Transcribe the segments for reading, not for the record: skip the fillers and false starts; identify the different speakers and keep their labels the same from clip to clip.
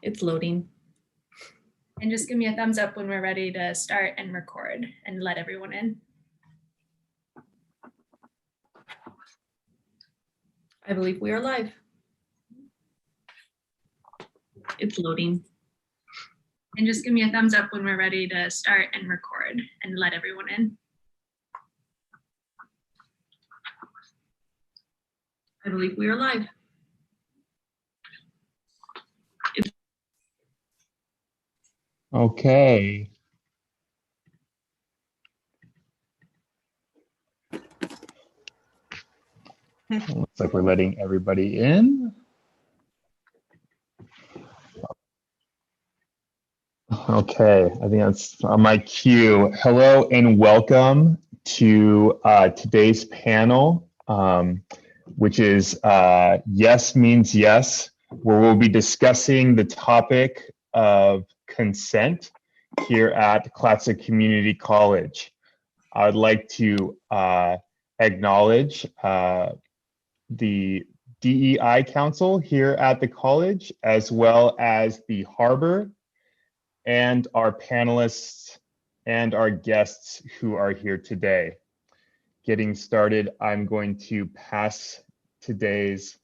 Speaker 1: It's loading.
Speaker 2: And just give me a thumbs up when we're ready to start and record and let everyone in.
Speaker 1: I believe we are live. It's loading.
Speaker 2: And just give me a thumbs up when we're ready to start and record and let everyone in.
Speaker 1: I believe we are live.
Speaker 3: Okay. Looks like we're letting everybody in. Okay, I think that's on my cue. Hello and welcome to today's panel, which is Yes Means Yes, where we'll be discussing the topic of consent here at Clatsic Community College. I would like to acknowledge the DEI Council here at the college, as well as the Harbor, and our panelists and our guests who are here today. Getting started, I'm going to pass today's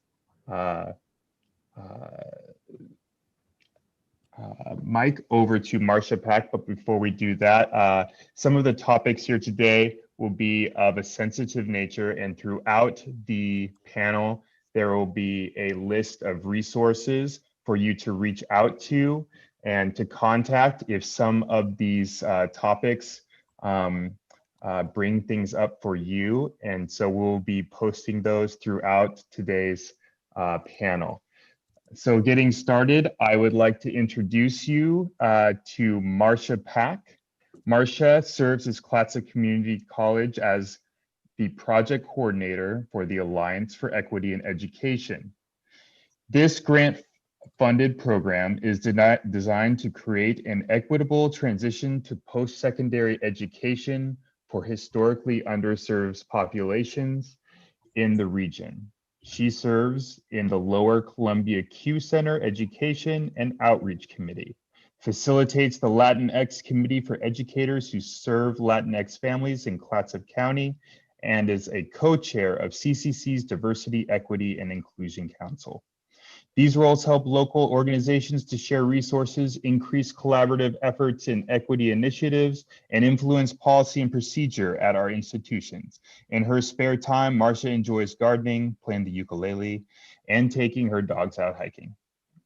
Speaker 3: mic over to Marcia Pack, but before we do that, some of the topics here today will be of a sensitive nature, and throughout the panel, there will be a list of resources for you to reach out to and to contact if some of these topics bring things up for you. And so we'll be posting those throughout today's panel. So getting started, I would like to introduce you to Marcia Pack. Marcia serves as Clatsic Community College as the project coordinator for the Alliance for Equity in Education. This grant-funded program is designed to create an equitable transition to post-secondary education for historically underserved populations in the region. She serves in the Lower Columbia Q Center Education and Outreach Committee, facilitates the Latinx Committee for educators who serve Latinx families in Clatsop County, and is a co-chair of CCC's Diversity, Equity, and Inclusion Council. These roles help local organizations to share resources, increase collaborative efforts in equity initiatives, and influence policy and procedure at our institutions. In her spare time, Marcia enjoys gardening, playing the ukulele, and taking her dogs out hiking.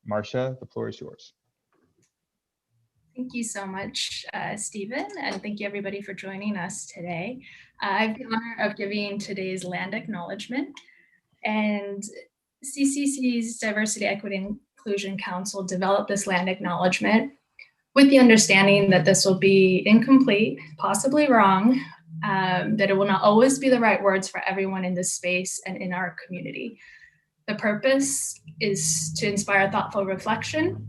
Speaker 3: Marcia, the floor is yours.
Speaker 2: Thank you so much, Stephen, and thank you everybody for joining us today. I have the honor of giving today's land acknowledgement, and CCC's Diversity, Equity, and Inclusion Council developed this land acknowledgement with the understanding that this will be incomplete, possibly wrong, that it will not always be the right words for everyone in this space and in our community. The purpose is to inspire thoughtful reflection,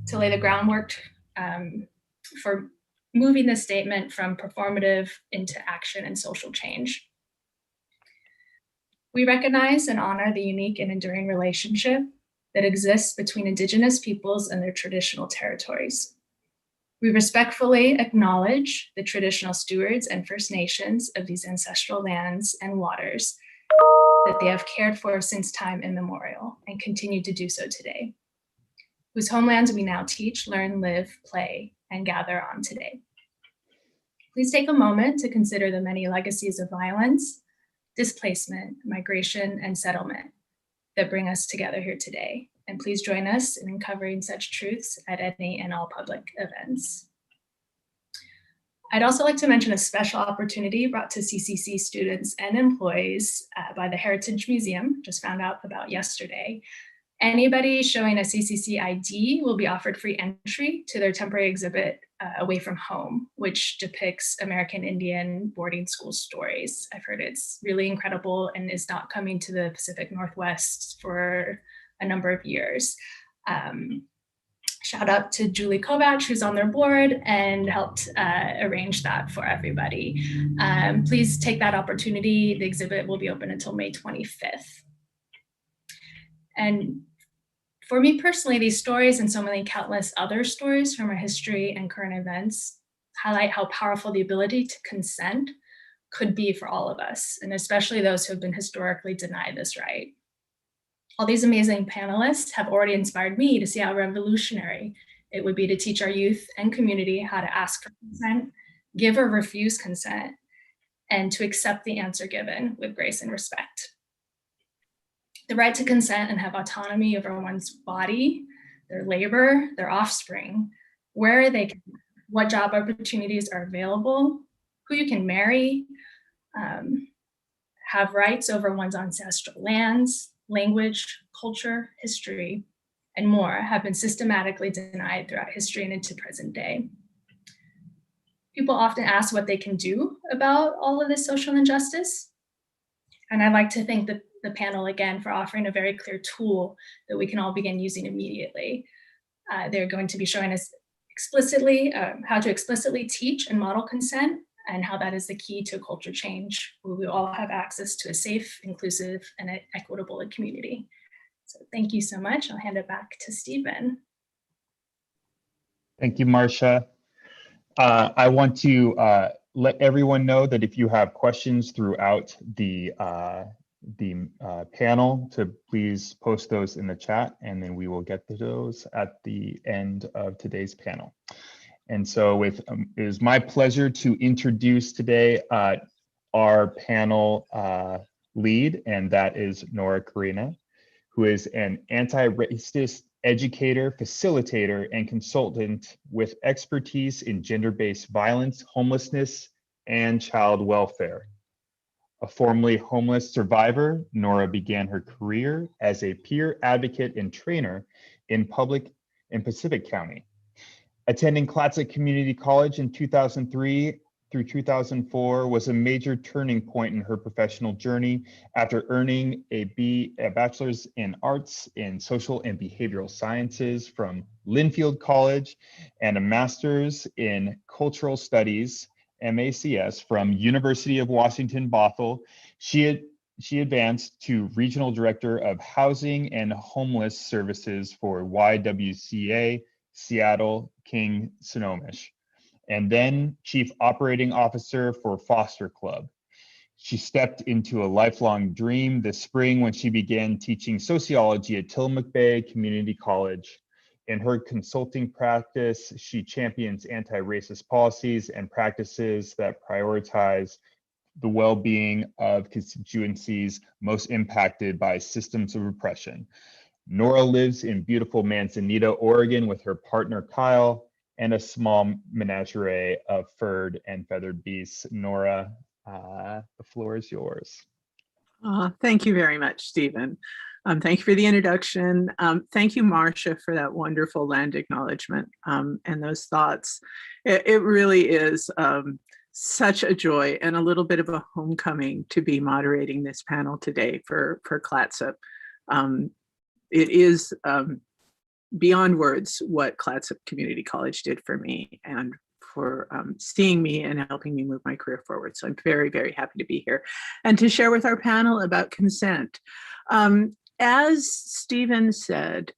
Speaker 2: to lay the groundwork for moving this statement from performative into action and social change. We recognize and honor the unique and enduring relationship that exists between Indigenous peoples and their traditional territories. We respectfully acknowledge the traditional stewards and First Nations of these ancestral lands and waters that they have cared for since time immemorial and continue to do so today, whose homelands we now teach, learn, live, play, and gather on today. Please take a moment to consider the many legacies of violence, displacement, migration, and settlement that bring us together here today. And please join us in uncovering such truths at any and all public events. I'd also like to mention a special opportunity brought to CCC students and employees by the Heritage Museum, just found out about yesterday. Anybody showing a CCC ID will be offered free entry to their temporary exhibit, Away from Home, which depicts American Indian boarding school stories. I've heard it's really incredible and is not coming to the Pacific Northwest for a number of years. Shout out to Julie Kovach, who's on their board and helped arrange that for everybody. Please take that opportunity. The exhibit will be open until May 25th. And For me personally, these stories and so many countless other stories from our history and current events highlight how powerful the ability to consent could be for all of us, and especially those who have been historically denied this right. All these amazing panelists have already inspired me to see how revolutionary it would be to teach our youth and community how to ask for consent, give or refuse consent, and to accept the answer given with grace and respect. The right to consent and have autonomy over one's body, their labor, their offspring, where they can, what job opportunities are available, who you can marry, have rights over one's ancestral lands, language, culture, history, and more have been systematically denied throughout history and into present day. People often ask what they can do about all of this social injustice. And I'd like to thank the panel again for offering a very clear tool that we can all begin using immediately. They're going to be showing us explicitly how to explicitly teach and model consent, and how that is the key to culture change, where we all have access to a safe, inclusive, and equitable community. So thank you so much. I'll hand it back to Stephen.
Speaker 3: Thank you, Marcia. I want to let everyone know that if you have questions throughout the panel, to please post those in the chat, and then we will get to those at the end of today's panel. And so it is my pleasure to introduce today our panel lead, and that is Nora Karina, who is an anti-racist educator, facilitator, and consultant with expertise in gender-based violence, homelessness, and child welfare. A formerly homeless survivor, Nora began her career as a peer advocate and trainer in Pacific County. Attending Clatsop Community College in 2003 through 2004 was a major turning point in her professional journey after earning a bachelor's in arts in social and behavioral sciences from Linfield College and a master's in cultural studies, MACS, from University of Washington, Bothell. She advanced to Regional Director of Housing and Homeless Services for YWCA, Seattle, King, Snohomish, and then Chief Operating Officer for Foster Club. She stepped into a lifelong dream this spring when she began teaching sociology at Tillamook Bay Community College. In her consulting practice, she champions anti-racist policies and practices that prioritize the well-being of constituencies most impacted by systems of oppression. Nora lives in beautiful Manzanita, Oregon with her partner Kyle and a small menagerie of furred and feathered beasts. Nora, the floor is yours.
Speaker 4: Thank you very much, Stephen. Thank you for the introduction. Thank you, Marcia, for that wonderful land acknowledgement and those thoughts. It really is such a joy and a little bit of a homecoming to be moderating this panel today for Clatsop. It is beyond words what Clatsop Community College did for me and for seeing me and helping me move my career forward. So I'm very, very happy to be here and to share with our panel about consent. As Stephen said,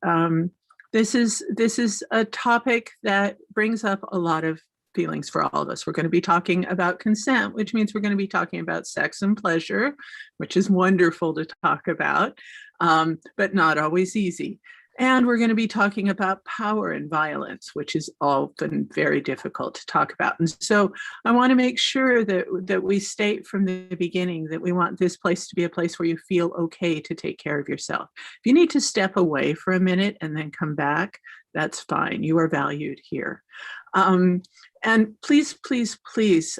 Speaker 4: this is a topic that brings up a lot of feelings for all of us. We're going to be talking about consent, which means we're going to be talking about sex and pleasure, which is wonderful to talk about, but not always easy. And we're going to be talking about power and violence, which is often very difficult to talk about. And so I want to make sure that we state from the beginning that we want this place to be a place where you feel okay to take care of yourself. If you need to step away for a minute and then come back, that's fine. You are valued here. And please, please, please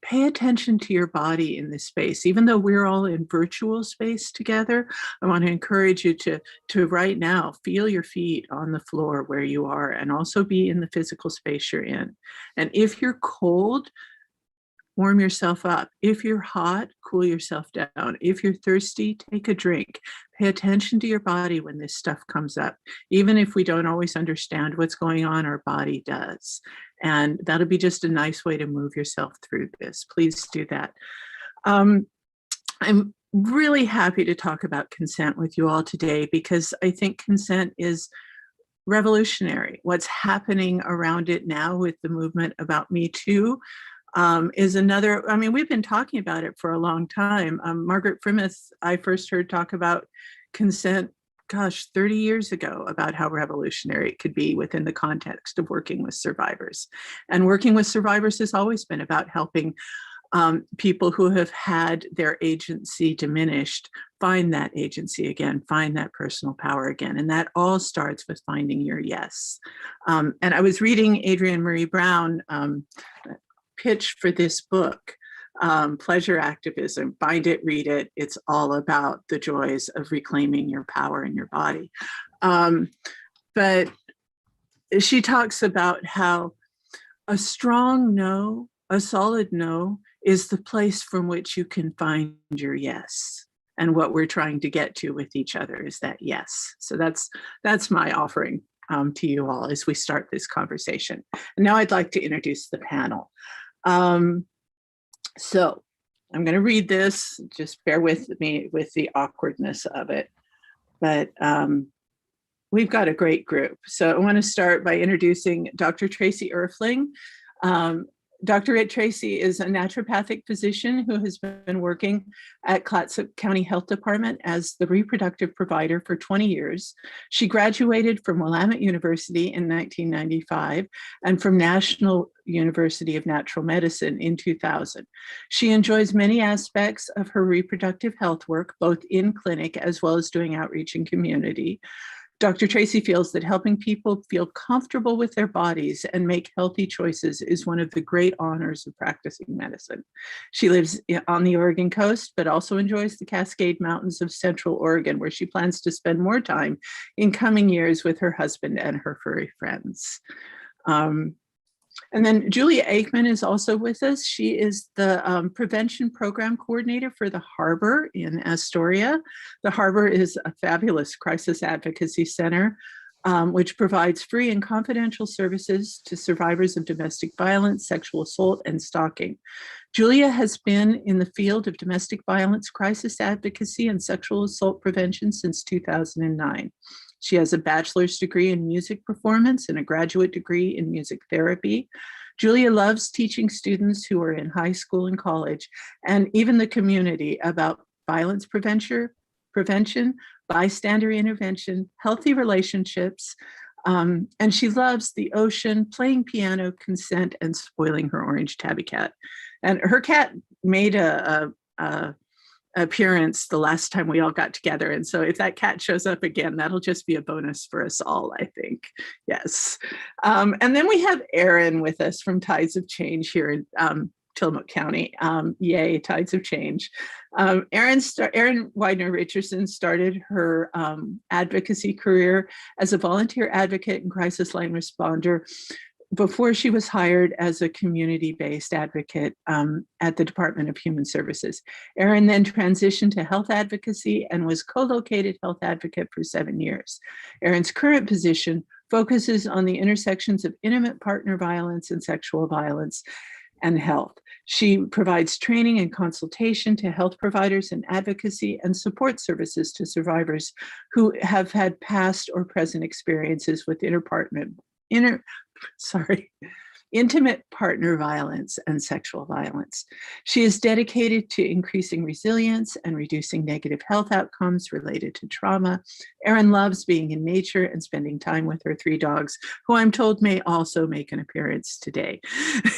Speaker 4: pay attention to your body in this space. Even though we're all in virtual space together, I want to encourage you to right now feel your feet on the floor where you are and also be in the physical space you're in. And if you're cold, warm yourself up. If you're hot, cool yourself down. If you're thirsty, take a drink. Pay attention to your body when this stuff comes up. Even if we don't always understand what's going on, our body does. And that'll be just a nice way to move yourself through this. Please do that. I'm really happy to talk about consent with you all today, because I think consent is revolutionary. What's happening around it now with the movement about Me Too is another. I mean, we've been talking about it for a long time. Margaret Frimith, I first heard talk about consent, gosh, 30 years ago, about how revolutionary it could be within the context of working with survivors. And working with survivors has always been about helping people who have had their agency diminished find that agency again, find that personal power again. And that all starts with finding your yes. And I was reading Adrienne Marie Brown pitch for this book, Pleasure Activism. Find it, read it. It's all about the joys of reclaiming your power in your body. But she talks about how a strong no, a solid no, is the place from which you can find your yes. And what we're trying to get to with each other is that yes. So that's my offering to you all as we start this conversation. And now I'd like to introduce the panel. So I'm going to read this, just bear with me with the awkwardness of it. But we've got a great group. So I want to start by introducing Dr. Tracy Erfling. Dr. Tracy is a naturopathic physician who has been working at Clatsop County Health Department as the reproductive provider for 20 years. She graduated from Willamette University in 1995 and from National University of Natural Medicine in 2000. She enjoys many aspects of her reproductive health work, both in clinic as well as doing outreach in community. Dr. Tracy feels that helping people feel comfortable with their bodies and make healthy choices is one of the great honors of practicing medicine. She lives on the Oregon coast, but also enjoys the Cascade Mountains of Central Oregon, where she plans to spend more time in coming years with her husband and her furry friends. And then Julia Aikman is also with us. She is the prevention program coordinator for the Harbor in Astoria. The Harbor is a fabulous crisis advocacy center, which provides free and confidential services to survivors of domestic violence, sexual assault, and stalking. Julia has been in the field of domestic violence, crisis advocacy, and sexual assault prevention since 2009. She has a bachelor's degree in music performance and a graduate degree in music therapy. Julia loves teaching students who are in high school and college, and even the community, about violence prevention, bystander intervention, healthy relationships, and she loves the ocean, playing piano, consent, and spoiling her orange tabby cat. And her cat made a appearance the last time we all got together. And so if that cat shows up again, that'll just be a bonus for us all, I think. Yes. And then we have Erin with us from Tides of Change here in Tillamook County. Yay, Tides of Change. Erin Widener Richardson started her advocacy career as a volunteer advocate and crisis line responder before she was hired as a community-based advocate at the Department of Human Services. Erin then transitioned to health advocacy and was co-located health advocate for 7 years. Erin's current position focuses on the intersections of intimate partner violence and sexual violence and health. She provides training and consultation to health providers and advocacy and support services to survivors who have had past or present experiences with intimate partner violence and sexual violence. She is dedicated to increasing resilience and reducing negative health outcomes related to trauma. Erin loves being in nature and spending time with her 3 dogs, who I'm told may also make an appearance today,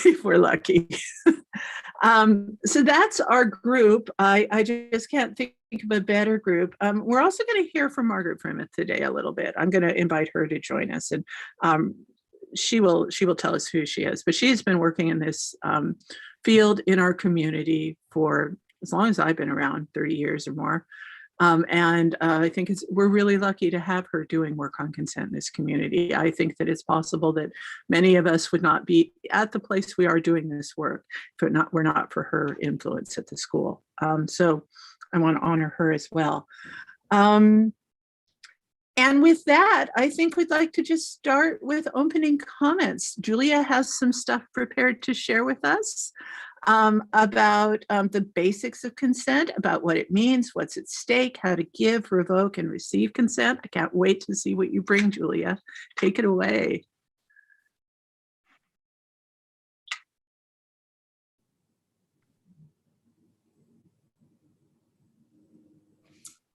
Speaker 4: if we're lucky. So that's our group. I just can't think of a better group. We're also going to hear from Margaret Frimith today a little bit. I'm going to invite her to join us, and she will tell us who she is. But she's been working in this field in our community for as long as I've been around, 30 years or more. And I think we're really lucky to have her doing work on consent in this community. I think that it's possible that many of us would not be at the place we are doing this work if were not for her influence at the school. So I want to honor her as well. And with that, I think we'd like to just start with opening comments. Julia has some stuff prepared to share with us. about the basics of consent, about what it means, what's at stake, how to give, revoke, and receive consent. I can't wait to see what you bring, Julia. Take it away.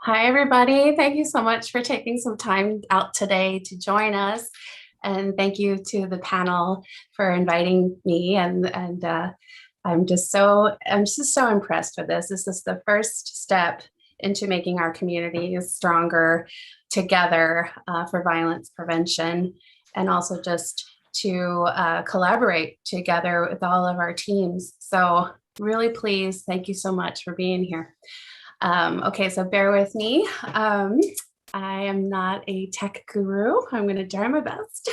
Speaker 5: Hi, everybody. Thank you so much for taking some time out today to join us. And thank you to the panel for inviting me. I'm just so impressed with this. This is the first step into making our communities stronger together for violence prevention, and also just to collaborate together with all of our teams. So really pleased. Thank you so much for being here. Okay, so bear with me. I am not a tech guru. I'm going to try my best.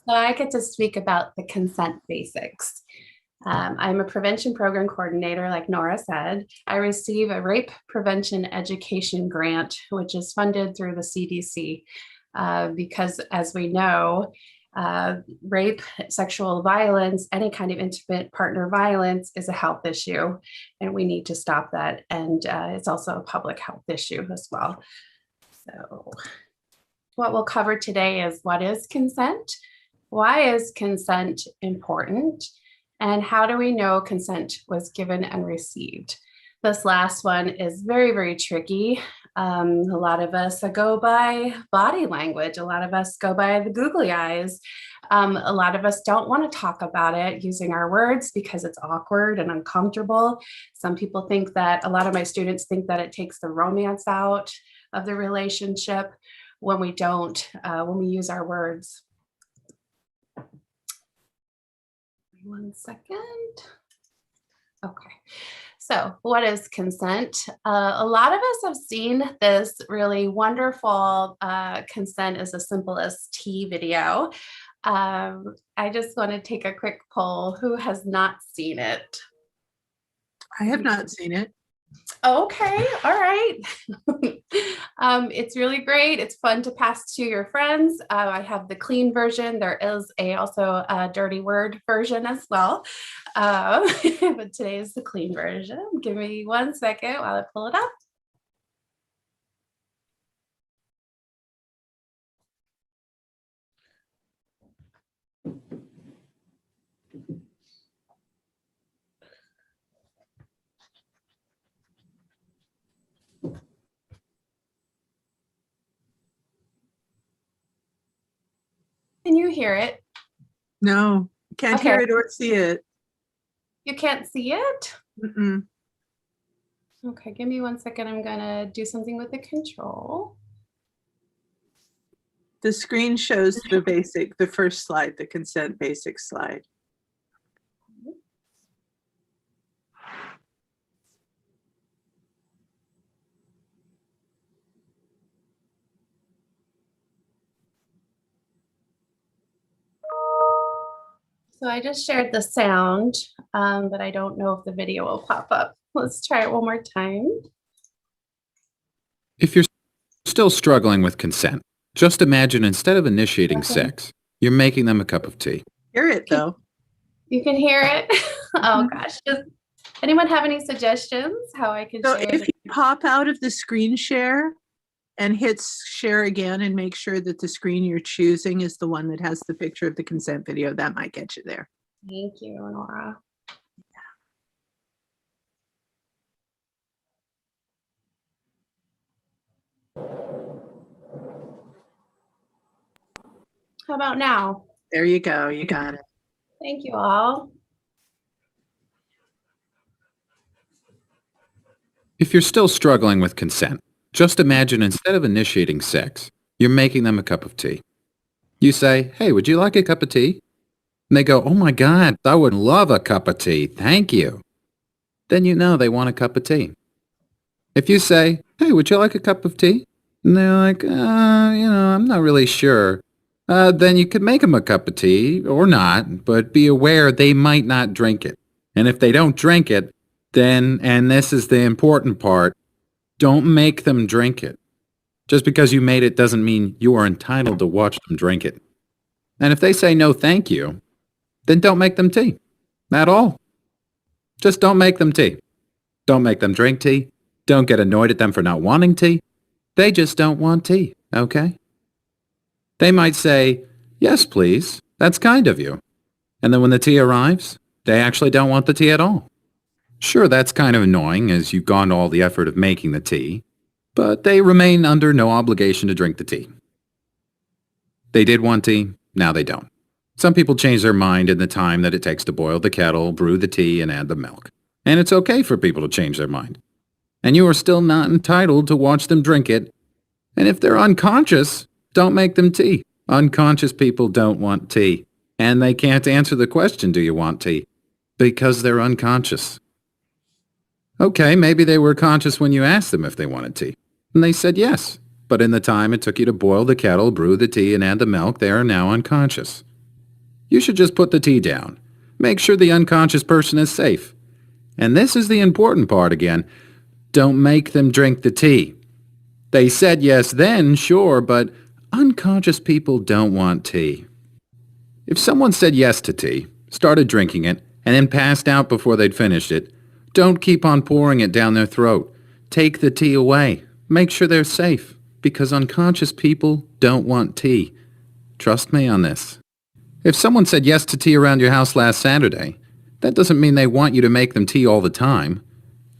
Speaker 5: So I get to speak about the consent basics. I'm a prevention program coordinator, like Nora said. I receive a rape prevention education grant, which is funded through the CDC, because as we know, rape, sexual violence, any kind of intimate partner violence is a health issue, and we need to stop that. And it's also a public health issue as well. So what we'll cover today is what is consent? Why is consent important? And how do we know consent was given and received? This last one is very, very tricky. A lot of us go by body language. A lot of us go by the googly eyes. A lot of us don't want to talk about it using our words because it's awkward and uncomfortable. Some people think that, a lot of my students think that it takes the romance out of the relationship when we don't, when we use our words. 1 second. Okay. So what is consent? A lot of us have seen this really wonderful consent is as simple as T video. I just want to take a quick poll. Who has not seen it?
Speaker 4: I have not seen it.
Speaker 5: Okay, all right. It's really great. It's fun to pass to your friends. I have the clean version. There is also a dirty word version as well. But today is the clean version. Give me 1 second while I pull it up. Can you hear it?
Speaker 4: No, can't hear
Speaker 5: Okay.
Speaker 4: it or see it.
Speaker 5: You can't see it?
Speaker 4: Mm-mm.
Speaker 5: Okay, give me 1 second. I'm gonna do something with the control.
Speaker 4: The screen shows the first slide, the consent basic slide.
Speaker 5: So I just shared the sound, but I don't know if the video will pop up. Let's try it one more time.
Speaker 6: If you're still struggling with consent, just imagine instead of initiating
Speaker 5: Okay.
Speaker 6: sex, you're making them a cup of tea.
Speaker 4: Hear it though.
Speaker 5: You can hear it? Oh
Speaker 4: Mhm.
Speaker 5: gosh. Does anyone have any suggestions how I can
Speaker 4: So
Speaker 5: share
Speaker 4: if
Speaker 5: it?
Speaker 4: you pop out of the screen share and hit share again and make sure that the screen you're choosing is the one that has the picture of the consent video, that might get you there.
Speaker 5: Thank you, Nora. How about now?
Speaker 4: There you go. You got it.
Speaker 5: Thank you all.
Speaker 6: If you're still struggling with consent, just imagine instead of initiating sex, you're making them a cup of tea. You say, "Hey, would you like a cup of tea?" And they go, "Oh my God, I would love a cup of tea. Thank you." Then you know they want a cup of tea. If you say, "Hey, would you like a cup of tea?" And they're like, I'm not really sure. Then you could make them a cup of tea or not, but be aware they might not drink it. And if they don't drink it, then, and this is the important part, don't make them drink it. Just because you made it doesn't mean you are entitled to watch them drink it. And if they say no thank you, then don't make them tea at all. Just don't make them tea. Don't make them drink tea. Don't get annoyed at them for not wanting tea. They just don't want tea, okay? They might say, yes, please. That's kind of you. And then when the tea arrives, they actually don't want the tea at all. Sure, that's kind of annoying as you've gone to all the effort of making the tea, but they remain under no obligation to drink the tea. They did want tea, now they don't. Some people change their mind in the time that it takes to boil the kettle, brew the tea, and add the milk. And it's okay for people to change their mind. And you are still not entitled to watch them drink it. And if they're unconscious, don't make them tea. Unconscious people don't want tea. And they can't answer the question, do you want tea? Because they're unconscious. Okay, maybe they were conscious when you asked them if they wanted tea. And they said yes. But in the time it took you to boil the kettle, brew the tea, and add the milk, they are now unconscious. You should just put the tea down. Make sure the unconscious person is safe. And this is the important part again. Don't make them drink the tea. They said yes then, sure, but unconscious people don't want tea. If someone said yes to tea, started drinking it, and then passed out before they'd finished it, don't keep on pouring it down their throat. Take the tea away. Make sure they're safe, because unconscious people don't want tea. Trust me on this. If someone said yes to tea around your house last Saturday, that doesn't mean they want you to make them tea all the time.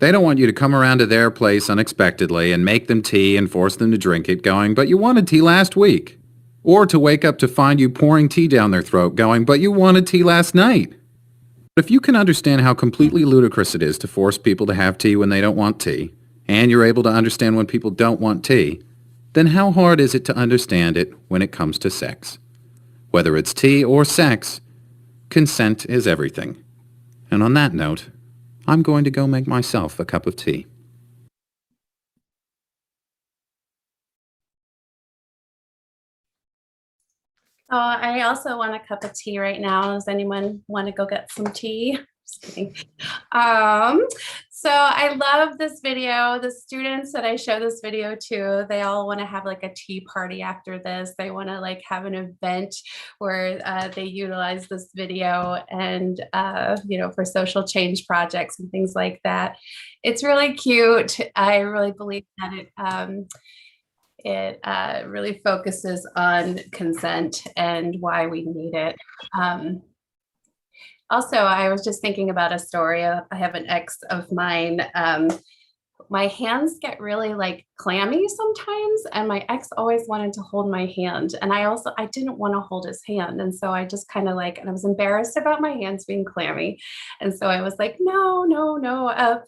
Speaker 6: They don't want you to come around to their place unexpectedly and make them tea and force them to drink it going, but you wanted tea last week. Or to wake up to find you pouring tea down their throat going, but you wanted tea last night. But if you can understand how completely ludicrous it is to force people to have tea when they don't want tea, and you're able to understand when people don't want tea, then how hard is it to understand it when it comes to sex? Whether it's tea or sex, consent is everything. And on that note, I'm going to go make myself a cup of tea.
Speaker 5: Oh, I also want a cup of tea right now. Does anyone want to go get some tea? Just kidding. So I love this video. The students that I show this video to, they all want to have like a tea party after this. They want to like have an event where they utilize this video and, for social change projects and things like that. It's really cute. I really believe that it really focuses on consent and why we need it. Also, I was just thinking about a story. I have an ex of mine. My hands get really like clammy sometimes, and my ex always wanted to hold my hand. And I didn't want to hold his hand. And so I just kind of and I was embarrassed about my hands being clammy. And so I was like, no,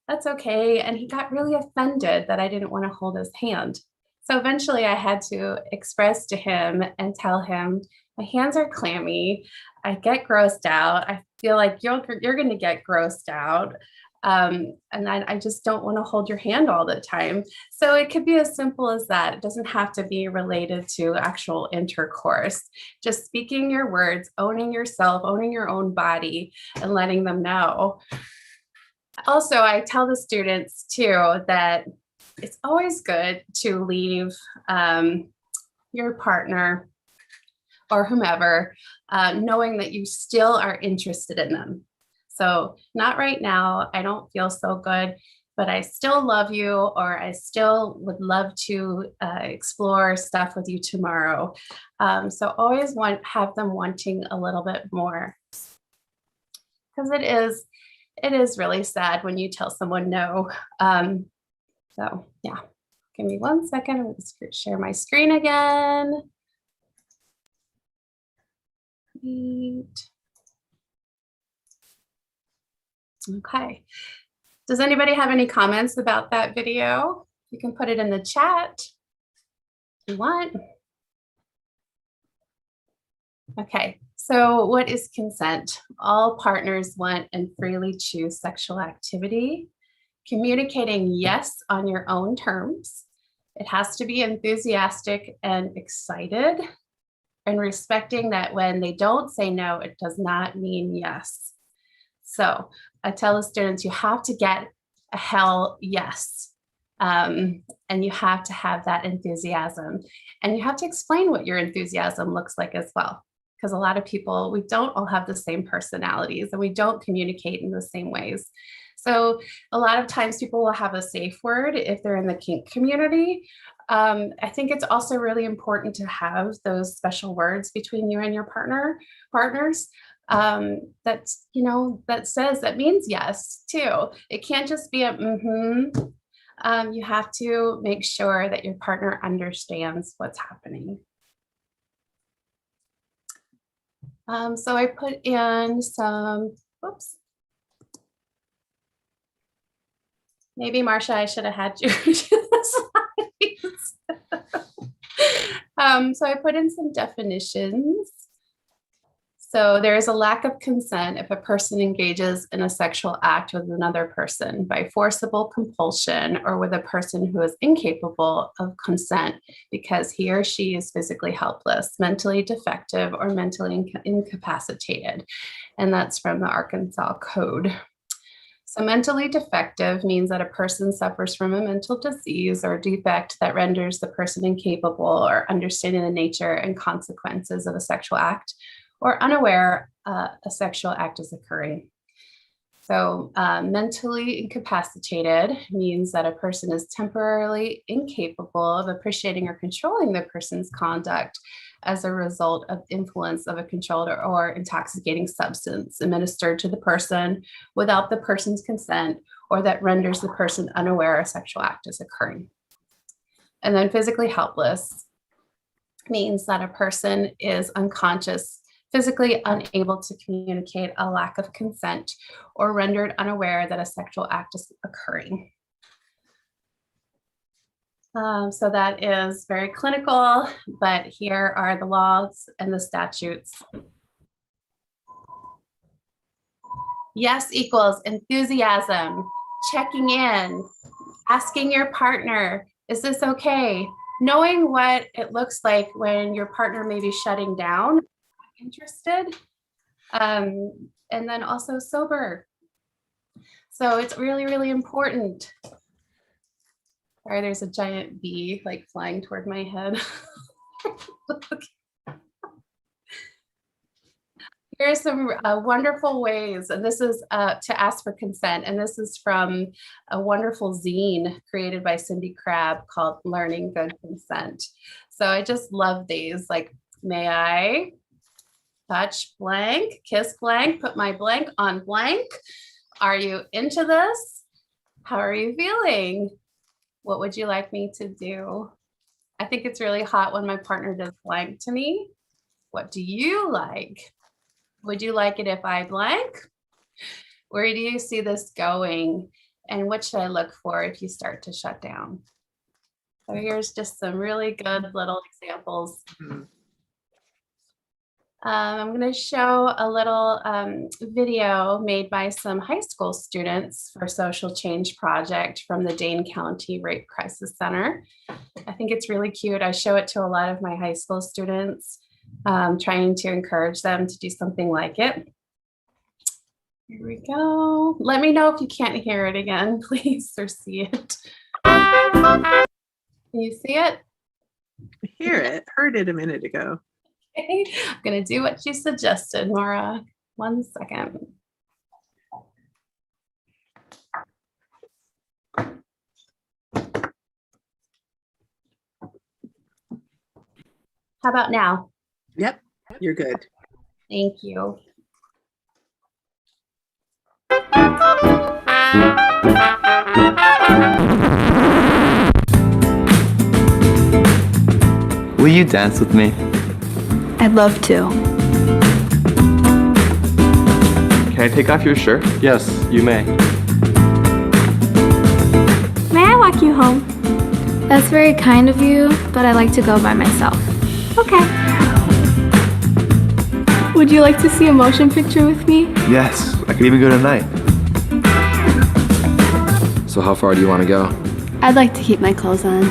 Speaker 5: that's okay. And he got really offended that I didn't want to hold his hand. So eventually I had to express to him and tell him, my hands are clammy. I get grossed out. I feel like you're going to get grossed out. And I just don't want to hold your hand all the time. So it could be as simple as that. It doesn't have to be related to actual intercourse. Just speaking your words, owning yourself, owning your own body, and letting them know. Also, I tell the students too that it's always good to leave your partner or whomever, knowing that you still are interested in them. So not right now, I don't feel so good, but I still love you, or I still would love to explore stuff with you tomorrow. So always have them wanting a little bit more. Because it is really sad when you tell someone no. So yeah, give me 1 second. I'm going to share my screen again. Okay. Does anybody have any comments about that video? You can put it in the chat if you want. Okay, so what is consent? All partners want and freely choose sexual activity. Communicating yes on your own terms. It has to be enthusiastic and excited, and respecting that when they don't say no, it does not mean yes. So I tell the students, you have to get a hell yes. And you have to have that enthusiasm, and you have to explain what your enthusiasm looks like as well. because a lot of people, we don't all have the same personalities and we don't communicate in the same ways. So a lot of times people will have a safe word if they're in the kink community. I think it's also really important to have those special words between you and your partners. That's, you know, that means yes too. It can't just be a you have to make sure that your partner understands what's happening. So I put in some, whoops. Maybe Marcia, I should have had you do the slides. So I put in some definitions. So there is a lack of consent if a person engages in a sexual act with another person by forcible compulsion or with a person who is incapable of consent because he or she is physically helpless, mentally defective, or mentally incapacitated. And that's from the Arkansas Code. So mentally defective means that a person suffers from a mental disease or defect that renders the person incapable or understanding the nature and consequences of a sexual act, or unaware a sexual act is occurring. So mentally incapacitated means that a person is temporarily incapable of appreciating or controlling the person's conduct as a result of influence of a controlled or intoxicating substance administered to the person without the person's consent, or that renders the person unaware a sexual act is occurring. And then physically helpless means that a person is unconscious, physically unable to communicate a lack of consent, or rendered unaware that a sexual act is occurring. So that is very clinical, but here are the laws and the statutes. Yes equals enthusiasm, checking in, asking your partner, is this okay? Knowing what it looks like when your partner may be shutting down, interested, and then also sober. So it's really, really important. Sorry, there's a giant bee like flying toward my head. Here are some wonderful ways, and this is to ask for consent, and this is from a wonderful zine created by Cindy Crabb called Learning Good Consent. So I just love these, like, may I touch blank, kiss blank, put my blank on blank? Are you into this? How are you feeling? What would you like me to do? I think it's really hot when my partner does blank to me. What do you like? Would you like it if I blank? Where do you see this going? And what should I look for if you start to shut down? So here's just some really good little examples. I'm going to show a little video made by some high school students for Social Change Project from the Dane County Rape Crisis Center. I think it's really cute. I show it to a lot of my high school students, trying to encourage them to do something like it. Here we go. Let me know if you can't hear it again, please, or see it. Can you see it?
Speaker 4: I hear it. Heard it a minute ago.
Speaker 5: Okay. I'm going to do what you suggested, Nora. 1 second. How about now?
Speaker 4: Yep, you're good.
Speaker 5: Thank you.
Speaker 7: Will you dance with me?
Speaker 8: I'd love to.
Speaker 7: Can I take off your shirt? Yes, you may.
Speaker 8: May I walk you home? That's very kind of you, but I like to go by myself. Okay. Would you like to see a motion picture with me?
Speaker 7: Yes, I could even go tonight. So how far do you want to go?
Speaker 8: I'd like to keep my clothes on.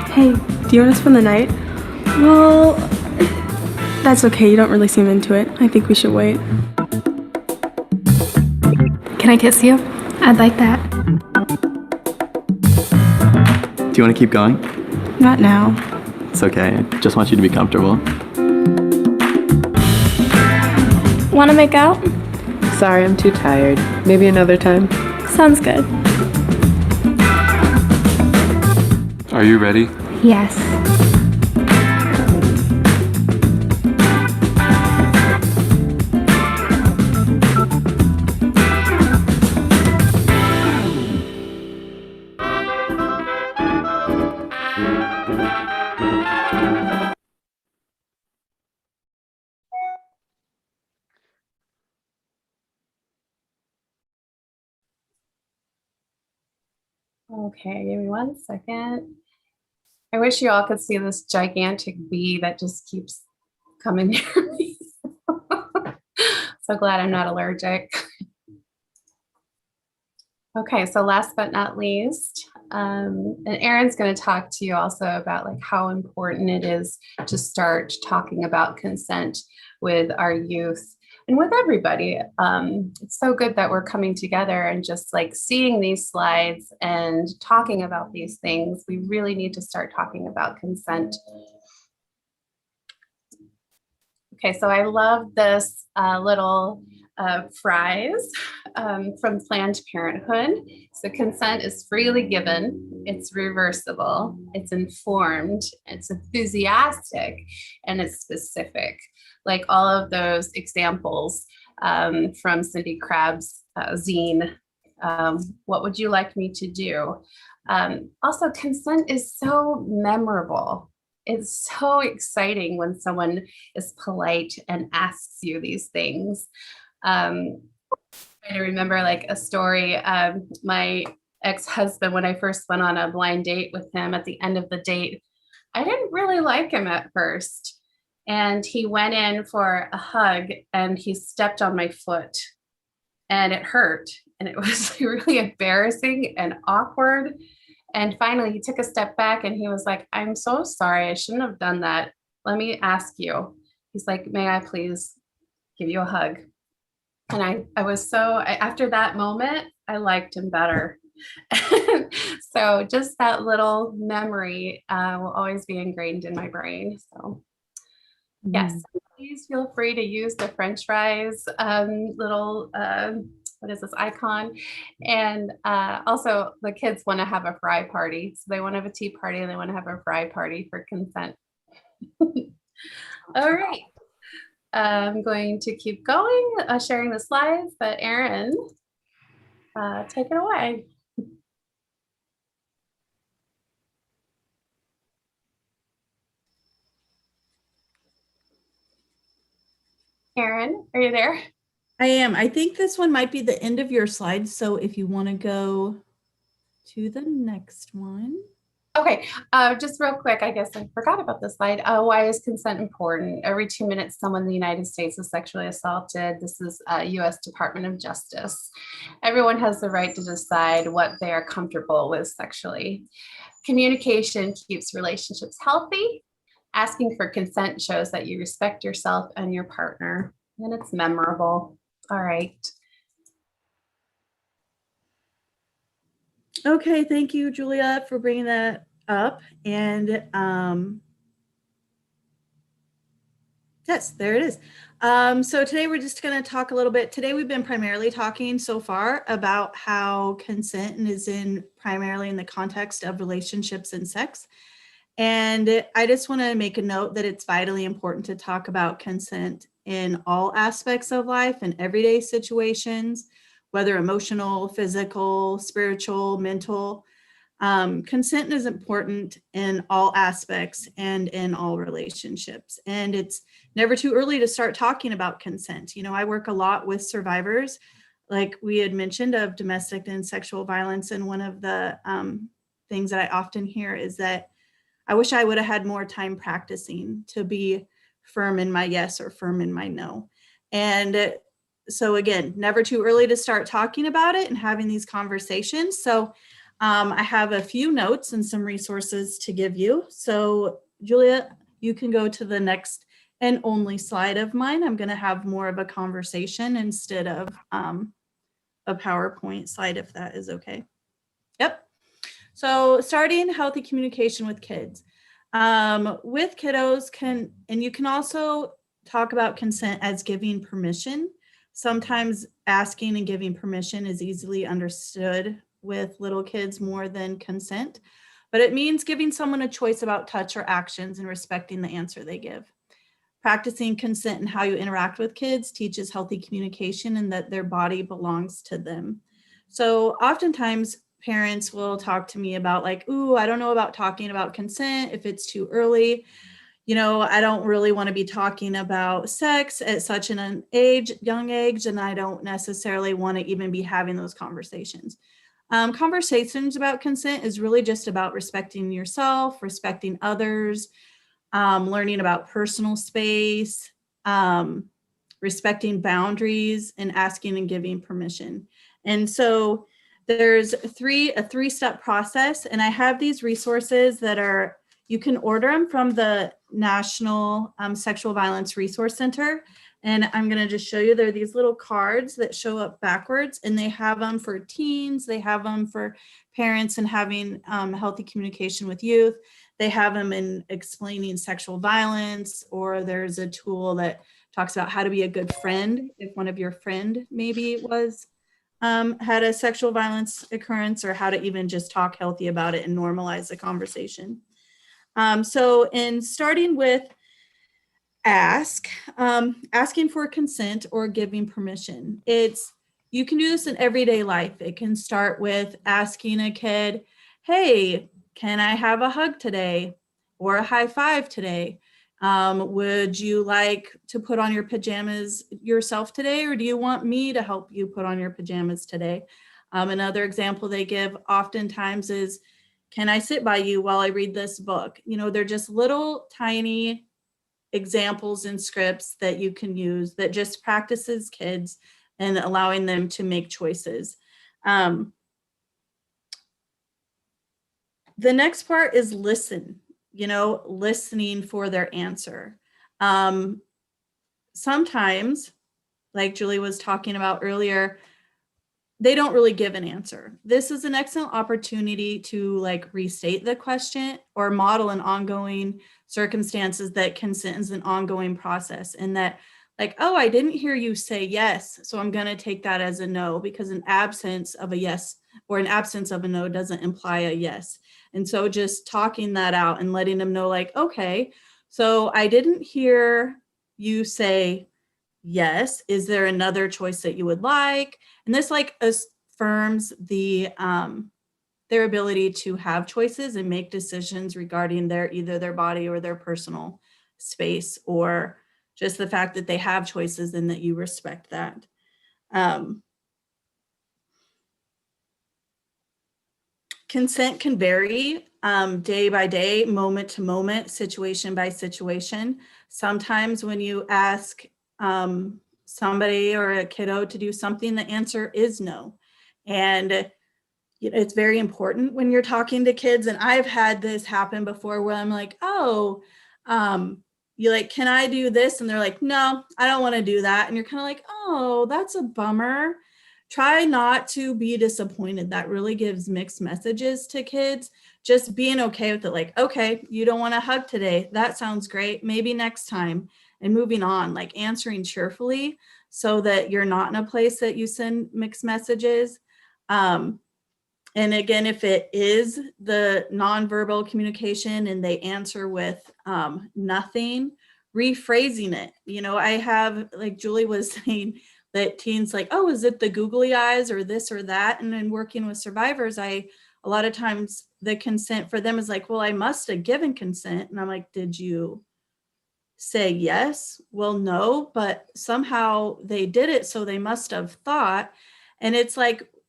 Speaker 9: Hey, do you want to spend the night? Well, that's okay. You don't really seem into it. I think we should wait.
Speaker 8: Can I kiss you? I'd like that.
Speaker 7: Do you want to keep going?
Speaker 9: Not now.
Speaker 7: It's okay. I just want you to be comfortable.
Speaker 8: Want to make out?
Speaker 10: Sorry, I'm too tired. Maybe another time.
Speaker 8: Sounds good.
Speaker 7: Are you ready?
Speaker 8: Yes.
Speaker 5: Okay, give me 1 second. I wish you all could see this gigantic bee that just keeps coming near me. So glad I'm not allergic. Okay, so last but not least, and Erin's going to talk to you also about like how important it is to start talking about consent with our youth and with everybody. It's so good that we're coming together and just like seeing these slides and talking about these things. We really need to start talking about consent. Okay, so I love this little phrase from Planned Parenthood. So consent is freely given, it's reversible, it's informed, it's enthusiastic, and it's specific. Like all of those examples from Cindy Crabb's zine, What Would You Like Me to Do? Also, consent is so memorable. It's so exciting when someone is polite and asks you these things. I remember like a story, my ex-husband, when I first went on a blind date with him, at the end of the date, I didn't really like him at first. And he went in for a hug and he stepped on my foot and it hurt. And it was really embarrassing and awkward. And finally, he took a step back and he was like, I'm so sorry. I shouldn't have done that. Let me ask you. He's like, may I please give you a hug? And I was so, after that moment, I liked him better. So just that little memory will always be ingrained in my brain. So yes, please feel free to use the French fries little what is this icon? And also the kids want to have a fry party. So they want to have a tea party and they want to have a fry party for consent. All right. I'm going to keep going, sharing the slides, but Erin, take it away. Erin, are you there?
Speaker 11: I am. I think this one might be the end of your slides. So if you want to go to the next one.
Speaker 5: Okay, just real quick, I guess I forgot about this slide. Why is consent important? Every 2 minutes, someone in the United States is sexually assaulted. This is US Department of Justice. Everyone has the right to decide what they are comfortable with sexually. Communication keeps relationships healthy. Asking for consent shows that you respect yourself and your partner, and it's memorable. All right.
Speaker 11: Okay, thank you, Julia, for bringing that up. And yes, there it is. So today we're just going to talk a little bit. Today we've been primarily talking so far about how consent is primarily in the context of relationships and sex. And I just want to make a note that it's vitally important to talk about consent in all aspects of life and everyday situations, whether emotional, physical, spiritual, mental. Consent is important in all aspects and in all relationships. And it's never too early to start talking about consent. You know, I work a lot with survivors, like we had mentioned, of domestic and sexual violence. And one of the things that I often hear is that I wish I would have had more time practicing to be firm in my yes or firm in my no. And so again, never too early to start talking about it and having these conversations. So I have a few notes and some resources to give you. So Julia, you can go to the next and only slide of mine. I'm going to have more of a conversation instead of a PowerPoint slide, if that is okay. Yep. So starting healthy communication with kids. With kiddos and you can also talk about consent as giving permission. Sometimes asking and giving permission is easily understood with little kids more than consent, but it means giving someone a choice about touch or actions and respecting the answer they give. Practicing consent and how you interact with kids teaches healthy communication and that their body belongs to them. So oftentimes parents will talk to me about like, ooh, I don't know about talking about consent if it's too early. You know, I don't really want to be talking about sex at such an young age, and I don't necessarily want to even be having those conversations. Conversations about consent is really just about respecting yourself, respecting others, learning about personal space, respecting boundaries, and asking and giving permission. And so there's a three-step process, and I have these resources that are, you can order them from the National Sexual Violence Resource Center. And I'm going to just show you, they're these little cards that show up backwards, and they have them for teens, they have them for parents and having healthy communication with youth. They have them in explaining sexual violence, or there's a tool that talks about how to be a good friend if one of your friend maybe was had a sexual violence occurrence, or how to even just talk healthy about it and normalize the conversation. So in starting with asking for consent or giving permission, you can do this in everyday life. It can start with asking a kid, hey, can I have a hug today or a high five today? Would you like to put on your pajamas yourself today, or do you want me to help you put on your pajamas today? Another example they give oftentimes is, can I sit by you while I read this book? You know, they're just little tiny examples and scripts that you can use that just practices kids and allowing them to make choices. The next part is listen, listening for their answer. Sometimes, like Julie was talking about earlier, they don't really give an answer. This is an excellent opportunity to restate the question or model an ongoing circumstances that consent is an ongoing process, and that oh, I didn't hear you say yes, so I'm going to take that as a no, because an absence of a yes or an absence of a no doesn't imply a yes. And so just talking that out and letting them know okay, so I didn't hear you say yes. Is there another choice that you would like? And this affirms their ability to have choices and make decisions regarding either their body or their personal space, or just the fact that they have choices and that you respect that. Consent can vary day by day, moment to moment, situation by situation. Sometimes when you ask somebody or a kiddo to do something, the answer is no. And it's very important when you're talking to kids. And I've had this happen before where I'm like, oh, can I do this? And they're like, no, I don't want to do that. And you're kind of like, oh, that's a bummer. Try not to be disappointed. That really gives mixed messages to kids. Just being okay with it. Okay, you don't want a hug today. That sounds great. Maybe next time. And moving on, answering cheerfully so that you're not in a place that you send mixed messages. And again, if it is the nonverbal communication and they answer with nothing, rephrasing it. I have, Julie was saying, that teens oh, is it the googly eyes or this or that? And then working with survivors, a lot of times the consent for them is well, I must have given consent. And I'm like, did you say yes? Well, no, but somehow they did it, so they must have thought. And it's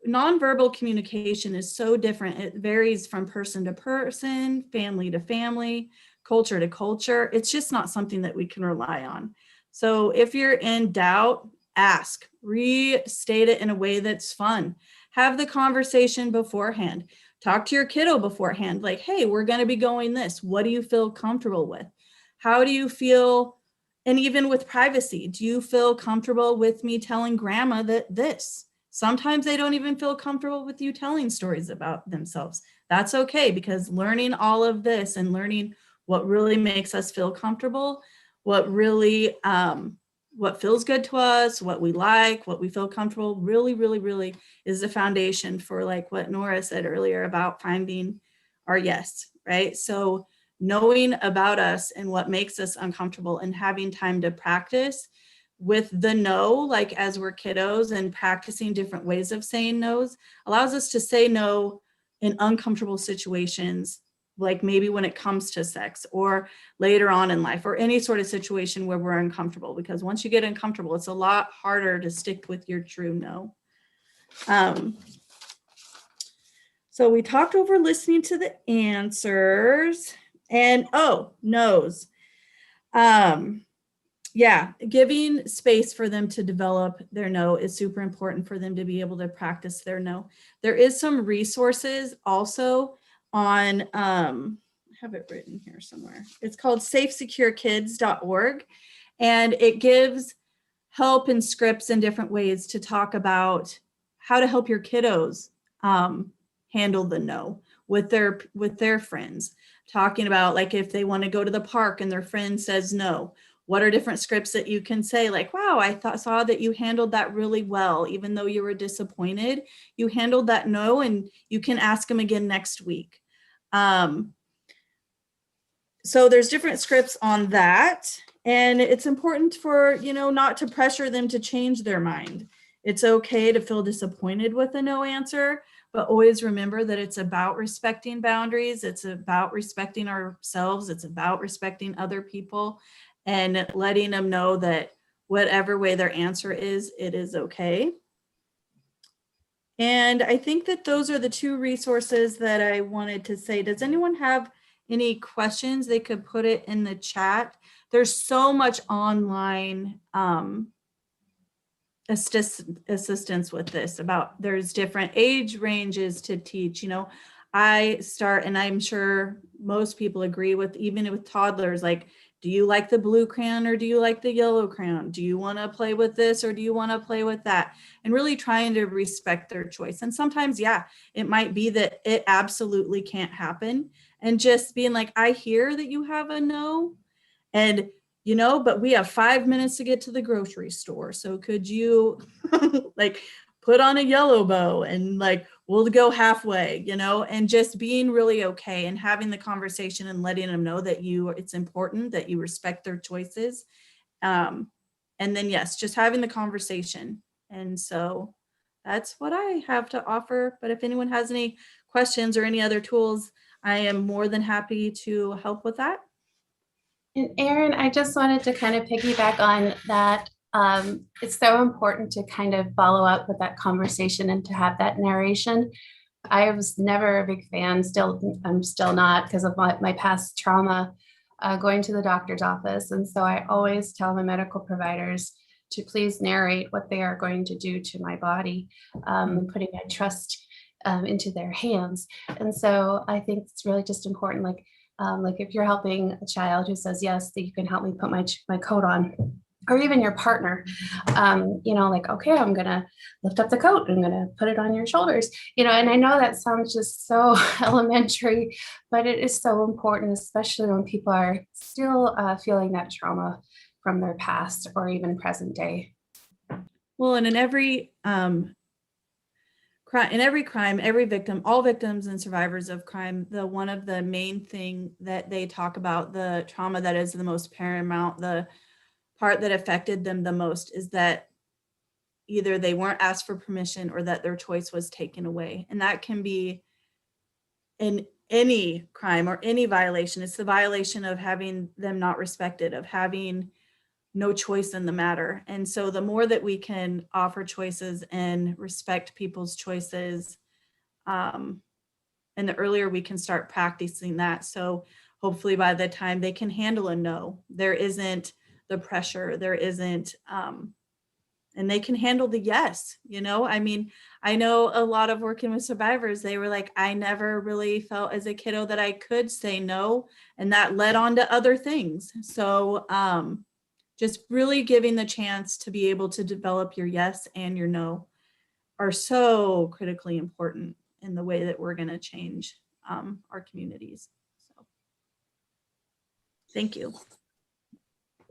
Speaker 11: nonverbal communication is so different. It varies from person to person, family to family, culture to culture. It's just not something that we can rely on. So if you're in doubt, ask, restate it in a way that's fun. Have the conversation beforehand. Talk to your kiddo beforehand. Hey, we're going to be going this. What do you feel comfortable with? How do you feel? And even with privacy, do you feel comfortable with me telling grandma that this? Sometimes they don't even feel comfortable with you telling stories about themselves. That's okay, because learning all of this and learning what really makes us feel comfortable what really, what feels good to us, what we like, what we feel comfortable, really, really, really is the foundation for like what Nora said earlier about finding our yes, right? So knowing about us and what makes us uncomfortable and having time to practice with the no, like as we're kiddos and practicing different ways of saying no's allows us to say no in uncomfortable situations, like maybe when it comes to sex or later on in life or any sort of situation where we're uncomfortable, because once you get uncomfortable, it's a lot harder to stick with your true no. So we talked over listening to the answers and no's. Yeah, giving space for them to develop their no is super important for them to be able to practice their no. There is some resources also on, I have it written here somewhere. It's called safesecurekids.org, and it gives help and scripts and different ways to talk about how to help your kiddos handle the no with their friends. Talking about like if they want to go to the park and their friend says no, what are different scripts that you can say like, wow, I saw that you handled that really well, even though you were disappointed, you handled that no, and you can ask them again next week. So there's different scripts on that, and it's important for, not to pressure them to change their mind. It's okay to feel disappointed with a no answer, but always remember that it's about respecting boundaries. It's about respecting ourselves. It's about respecting other people and letting them know that whatever way their answer is, it is okay. And I think that those are the two resources that I wanted to say. Does anyone have any questions? They could put it in the chat. There's so much online assistance with this there's different age ranges to teach. I start, and I'm sure most people agree with, even with toddlers, like, do you like the blue crayon or do you like the yellow crayon? Do you want to play with this or do you want to play with that? And really trying to respect their choice. And sometimes, yeah, it might be that it absolutely can't happen. And just being like, I hear that you have a no, and but we have 5 minutes to get to the grocery store. So could you like put on a yellow bow and like, we'll go halfway, and just being really okay and having the conversation and letting them know that it's important that you respect their choices. And then, yes, just having the conversation. And so that's what I have to offer. But if anyone has any questions or any other tools, I am more than happy to help with that.
Speaker 5: And Erin, I just wanted to kind of piggyback on that. It's so important to kind of follow up with that conversation and to have that narration. I was never a big fan, I'm still not, because of my past trauma going to the doctor's office. And so I always tell my medical providers to please narrate what they are going to do to my body, putting my trust into their hands. And so I think it's really just important, like if you're helping a child who says, yes, that you can help me put my coat on, or even your partner, like, okay, I'm going to lift up the coat. I'm going to put it on your shoulders, and I know that sounds just so elementary, but it is so important, especially when people are still feeling that trauma from their past or even present day.
Speaker 11: Well, and in every crime, every victim, all victims and survivors of crime, one of the main thing that they talk about, the trauma that is the most paramount, the part that affected them the most, is that either they weren't asked for permission or that their choice was taken away. And that can be in any crime or any violation. It's the violation of having them not respected, of having no choice in the matter. And so the more that we can offer choices and respect people's choices, and the earlier we can start practicing that. So hopefully by the time they can handle a no, there isn't the pressure, there isn't, and they can handle the yes. I mean, I know a lot of working with survivors, they were like, I never really felt as a kiddo that I could say no, and that led on to other things. So just really giving the chance to be able to develop your yes and your no are so critically important in the way that we're going to change our communities. So thank you.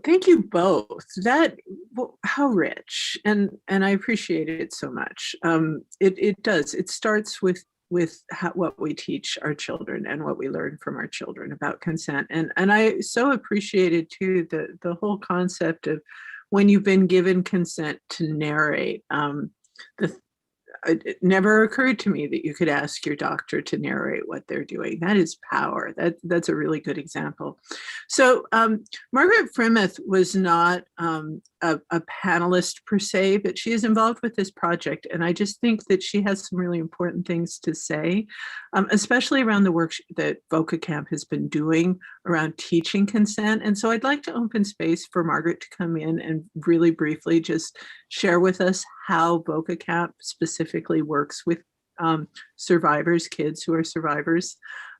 Speaker 4: Thank you both. How rich, and I appreciate it so much. It does. It starts with what we teach our children and what we learn from our children about consent. And I so appreciated too the whole concept of when you've been given consent to narrate. It never occurred to me that you could ask your doctor to narrate what they're doing. That is power. That's a really good example. So Margaret Frimeth was not a panelist per se, but she is involved with this project. And I just think that she has some really important things to say, especially around the work that VOCA Camp has been doing around teaching consent. And so I'd like to open space for Margaret to come in and really briefly just share with us how VOCA Camp specifically works with survivors, kids who are survivors,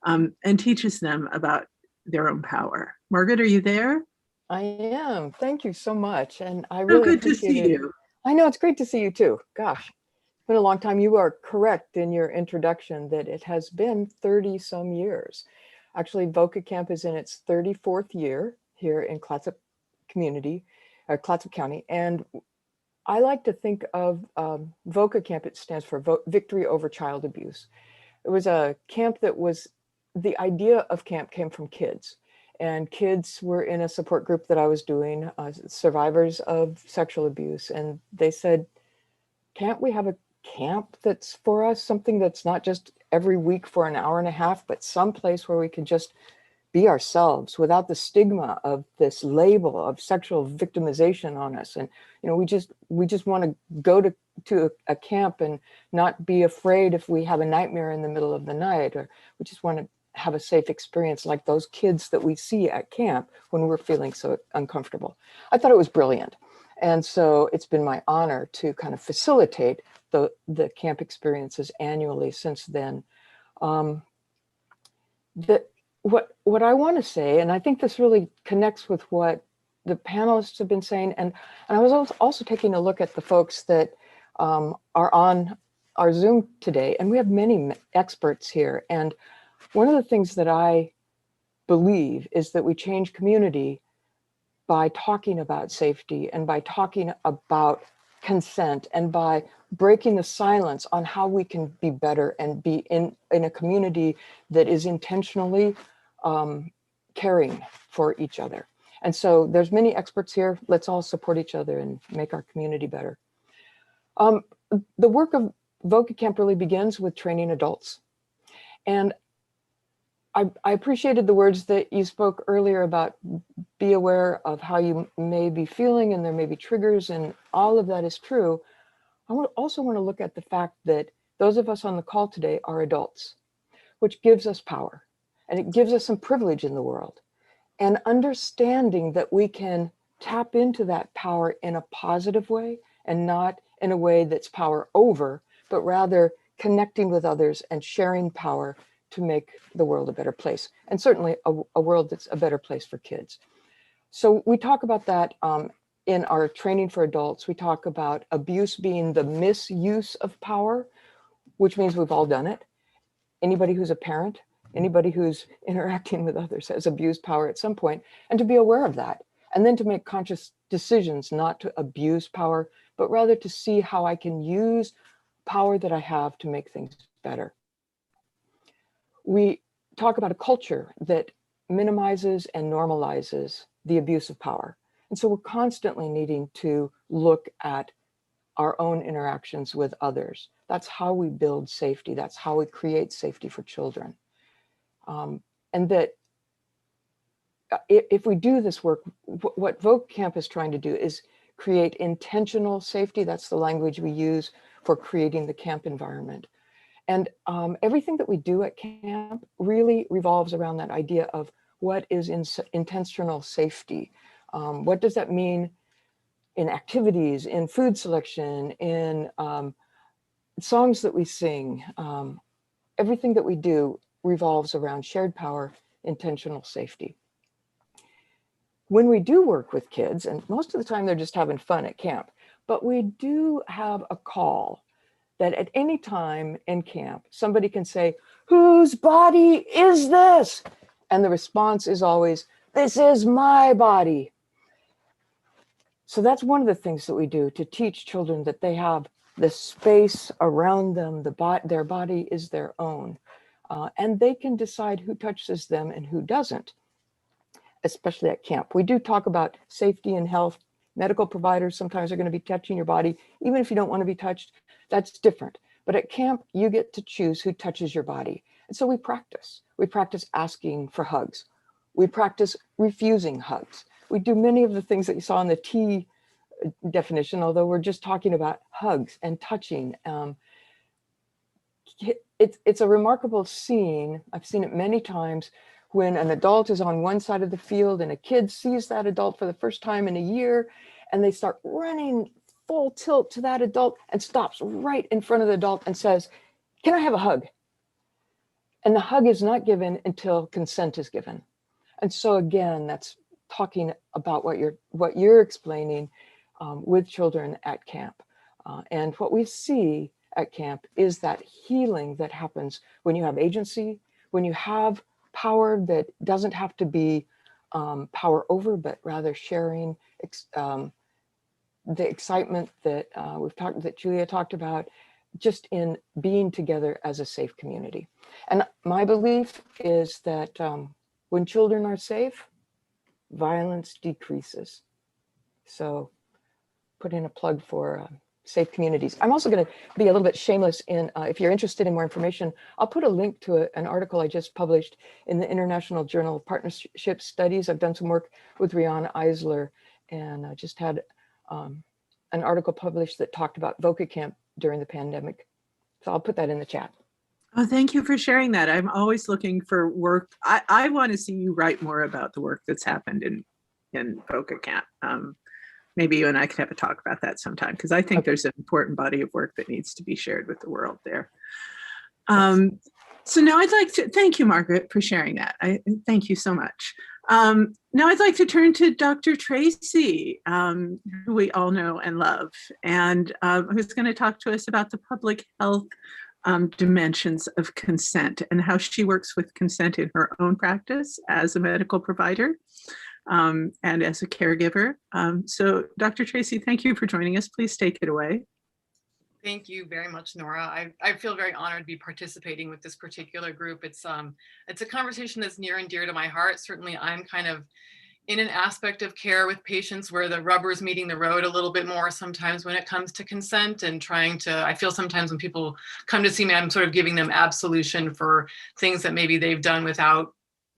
Speaker 4: and teaches them about their own power. Margaret, are you there?
Speaker 12: I am. Thank you so much. And I
Speaker 4: So
Speaker 12: really
Speaker 4: good to
Speaker 12: appreciate
Speaker 4: see
Speaker 12: it.
Speaker 4: you.
Speaker 12: I know, it's great to see you too. Gosh, it's been a long time. You are correct in your introduction that it has been 30 some years. Actually, VOCA Camp is in its 34th year here in Clatsop Community, Clatsop County. And I like to think of VOCA Camp, it stands for Victory Over Child Abuse. It was a camp that was, the idea of camp came from kids. And kids were in a support group that I was doing, survivors of sexual abuse. And they said, can't we have a camp that's for us, something that's not just every week for an hour and a half, but someplace where we can just be ourselves without the stigma of this label of sexual victimization on us. And, you know, we just want to go to a camp and not be afraid if we have a nightmare in the middle of the night, or we just want to have a safe experience like those kids that we see at camp when we're feeling so uncomfortable. I thought it was brilliant. And so it's been my honor to kind of facilitate the camp experiences annually since then. What I want to say, and I think this really connects with what the panelists have been saying, and I was also taking a look at the folks that are on our Zoom today, and we have many experts here. And one of the things that I believe is that we change community by talking about safety and by talking about consent and by breaking the silence on how we can be better and be in a community that is intentionally caring for each other. And so there's many experts here. Let's all support each other and make our community better. The work of VOCA Camp really begins with training adults. And I appreciated the words that you spoke earlier about be aware of how you may be feeling, and there may be triggers, and all of that is true. I also want to look at the fact that those of us on the call today are adults, which gives us power, and it gives us some privilege in the world. And understanding that we can tap into that power in a positive way and not in a way that's power over, but rather connecting with others and sharing power to make the world a better place, and certainly a world that's a better place for kids. So we talk about that in our training for adults. We talk about abuse being the misuse of power, which means we've all done it. Anybody who's a parent, anybody who's interacting with others has abused power at some point, and to be aware of that, and then to make conscious decisions not to abuse power, but rather to see how I can use power that I have to make things better. We talk about a culture that minimizes and normalizes the abuse of power. And so we're constantly needing to look at our own interactions with others. That's how we build safety. That's how we create safety for children. And that if we do this work, what VOCA Camp is trying to do is create intentional safety. That's the language we use for creating the camp environment. And everything that we do at camp really revolves around that idea of what is intentional safety. What does that mean in activities, in food selection, in songs that we sing? Everything that we do revolves around shared power, intentional safety. When we do work with kids, and most of the time they're just having fun at camp, but we do have a call that at any time in camp, somebody can say, whose body is this? And the response is always, this is my body. So that's one of the things that we do to teach children that they have the space around them, their body is their own. And they can decide who touches them and who doesn't, especially at camp. We do talk about safety and health. Medical providers sometimes are going to be touching your body, even if you don't want to be touched. That's different. But at camp, you get to choose who touches your body. And so we practice. We practice asking for hugs. We practice refusing hugs. We do many of the things that you saw in the T definition, although we're just talking about hugs and touching. It's a remarkable scene. I've seen it many times when an adult is on one side of the field and a kid sees that adult for the first time in a year, and they start running full tilt to that adult and stops right in front of the adult and says, "Can I have a hug?" And the hug is not given until consent is given. And so again, that's talking about what you're explaining with children at camp. And what we see at camp is that healing that happens when you have agency, when you have power that doesn't have to be power over, but rather sharing the excitement that that Julia talked about, just in being together as a safe community. And my belief is that when children are safe, violence decreases. So put in a plug for safe communities. I'm also going to be a little bit shameless in, if you're interested in more information, I'll put a link to an article I just published in the International Journal of Partnership Studies. I've done some work with Rihanna Eisler, and I just had an article published that talked about VOCA camp during the pandemic. So I'll put that in the chat.
Speaker 4: Oh, thank you for sharing that. I'm always looking for work. I want to see you write more about the work that's happened in VOCA camp. Maybe you and I could have a talk about that sometime, because I think there's an important body of work that needs to be shared with the world there. So now I'd like to thank you, Margaret, for sharing that. Thank you so much. Now I'd like to turn to Dr. Tracy, who we all know and love, and who's going to talk to us about the public health dimensions of consent and how she works with consent in her own practice as a medical provider and as a caregiver. So Dr. Tracy, thank you for joining us. Please take it away.
Speaker 13: Thank you very much, Nora. I feel very honored to be participating with this particular group. It's a conversation that's near and dear to my heart. Certainly, I'm kind of in an aspect of care with patients where the rubber's meeting the road a little bit more sometimes when it comes to consent, and I feel sometimes when people come to see me, I'm sort of giving them absolution for things that maybe they've done without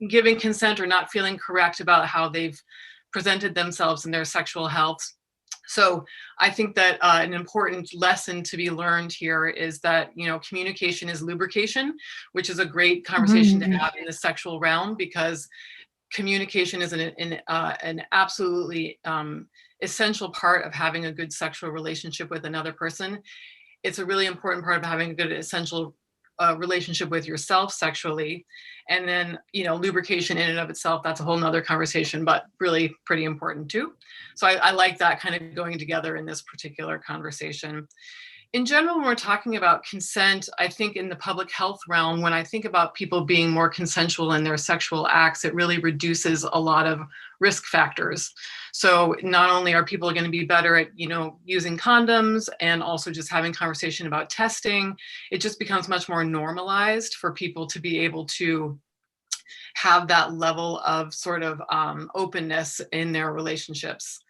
Speaker 13: giving consent or not feeling correct about how they've presented themselves in their sexual health. So I think that an important lesson to be learned here is that, communication is lubrication, which is a great conversation to have in the sexual realm, because communication is an absolutely essential part of having a good sexual relationship with another person. It's a really important part of having a good essential relationship with yourself sexually. And then, lubrication in and of itself, that's a whole nother conversation, but really pretty important too. So I like that kind of going together in this particular conversation. In general, when we're talking about consent, I think in the public health realm, when I think about people being more consensual in their sexual acts, it really reduces a lot of risk factors. So not only are people going to be better at, using condoms and also just having conversation about testing, it just becomes much more normalized for people to be able to have that level of sort of openness in their relationships.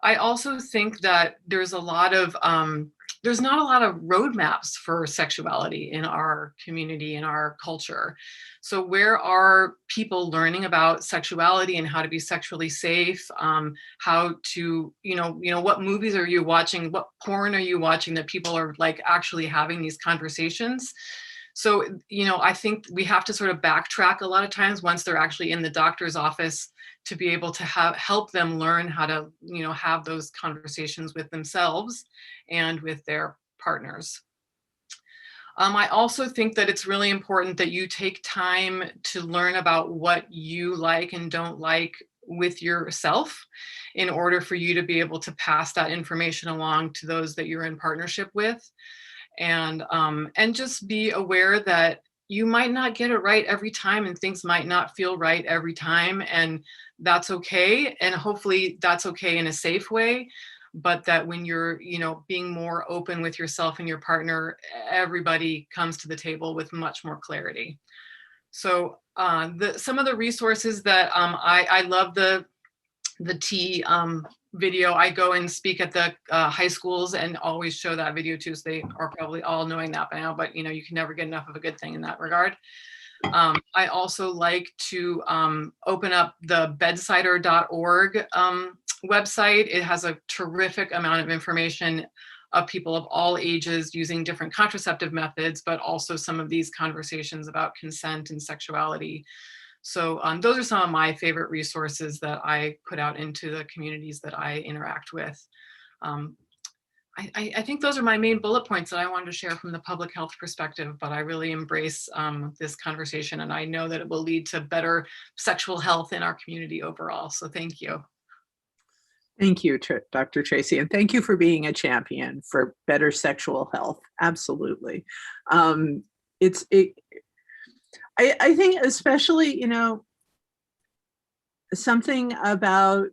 Speaker 13: I also think that there's not a lot of roadmaps for sexuality in our community, in our culture. So where are people learning about sexuality and how to be sexually safe? How to, what movies are you watching? What porn are you watching that people are like actually having these conversations? So, I think we have to sort of backtrack a lot of times once they're actually in the doctor's office to be able to help them learn how to, have those conversations with themselves and with their partners. I also think that it's really important that you take time to learn about what you like and don't like with yourself in order for you to be able to pass that information along to those that you're in partnership with. And just be aware that you might not get it right every time, and things might not feel right every time, and that's okay. And hopefully that's okay in a safe way. But that when you're, being more open with yourself and your partner, everybody comes to the table with much more clarity. So some of the resources that I love the T video. I go and speak at the high schools and always show that video too. So they are probably all knowing that by now, but you can never get enough of a good thing in that regard. I also like to open up the bedsider.org website. It has a terrific amount of information of people of all ages using different contraceptive methods, but also some of these conversations about consent and sexuality. So those are some of my favorite resources that I put out into the communities that I interact with. I think those are my main bullet points that I wanted to share from the public health perspective, but I really embrace this conversation, and I know that it will lead to better sexual health in our community overall. So thank you.
Speaker 4: Thank you, Dr. Tracy, and thank you for being a champion for better sexual health. Absolutely. I think especially, something about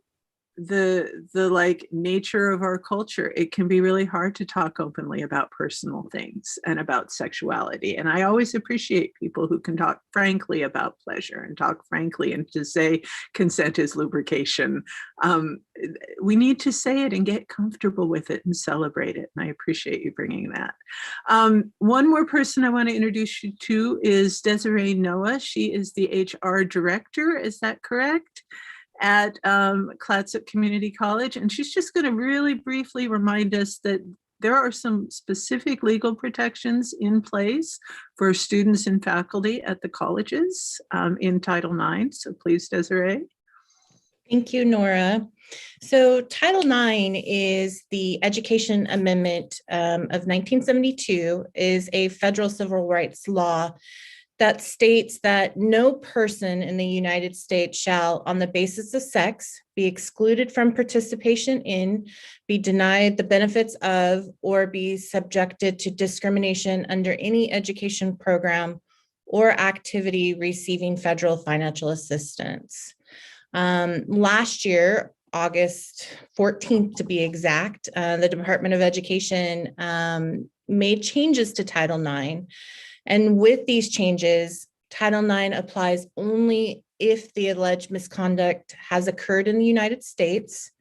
Speaker 4: the nature of our culture, it can be really hard to talk openly about personal things and about sexuality. And I always appreciate people who can talk frankly about pleasure and talk frankly and to say consent is lubrication. We need to say it and get comfortable with it and celebrate it. And I appreciate you bringing that. One more person I want to introduce you to is Desiree Noah. She is the HR director. Is that correct? At Clatsop Community College, and she's just going to really briefly remind us that there are some specific legal protections in place for students and faculty at the colleges in Title IX. So please, Desiree.
Speaker 14: Thank you, Nora. So Title IX is the Education Amendment of 1972, is a federal civil rights law that states that no person in the United States shall, on the basis of sex, be excluded from participation in, be denied the benefits of, or be subjected to discrimination under any education program or activity receiving federal financial assistance. Last year, August 14th to be exact, the Department of Education made changes to Title IX. And with these changes, Title IX applies only if the alleged misconduct has occurred in the United States,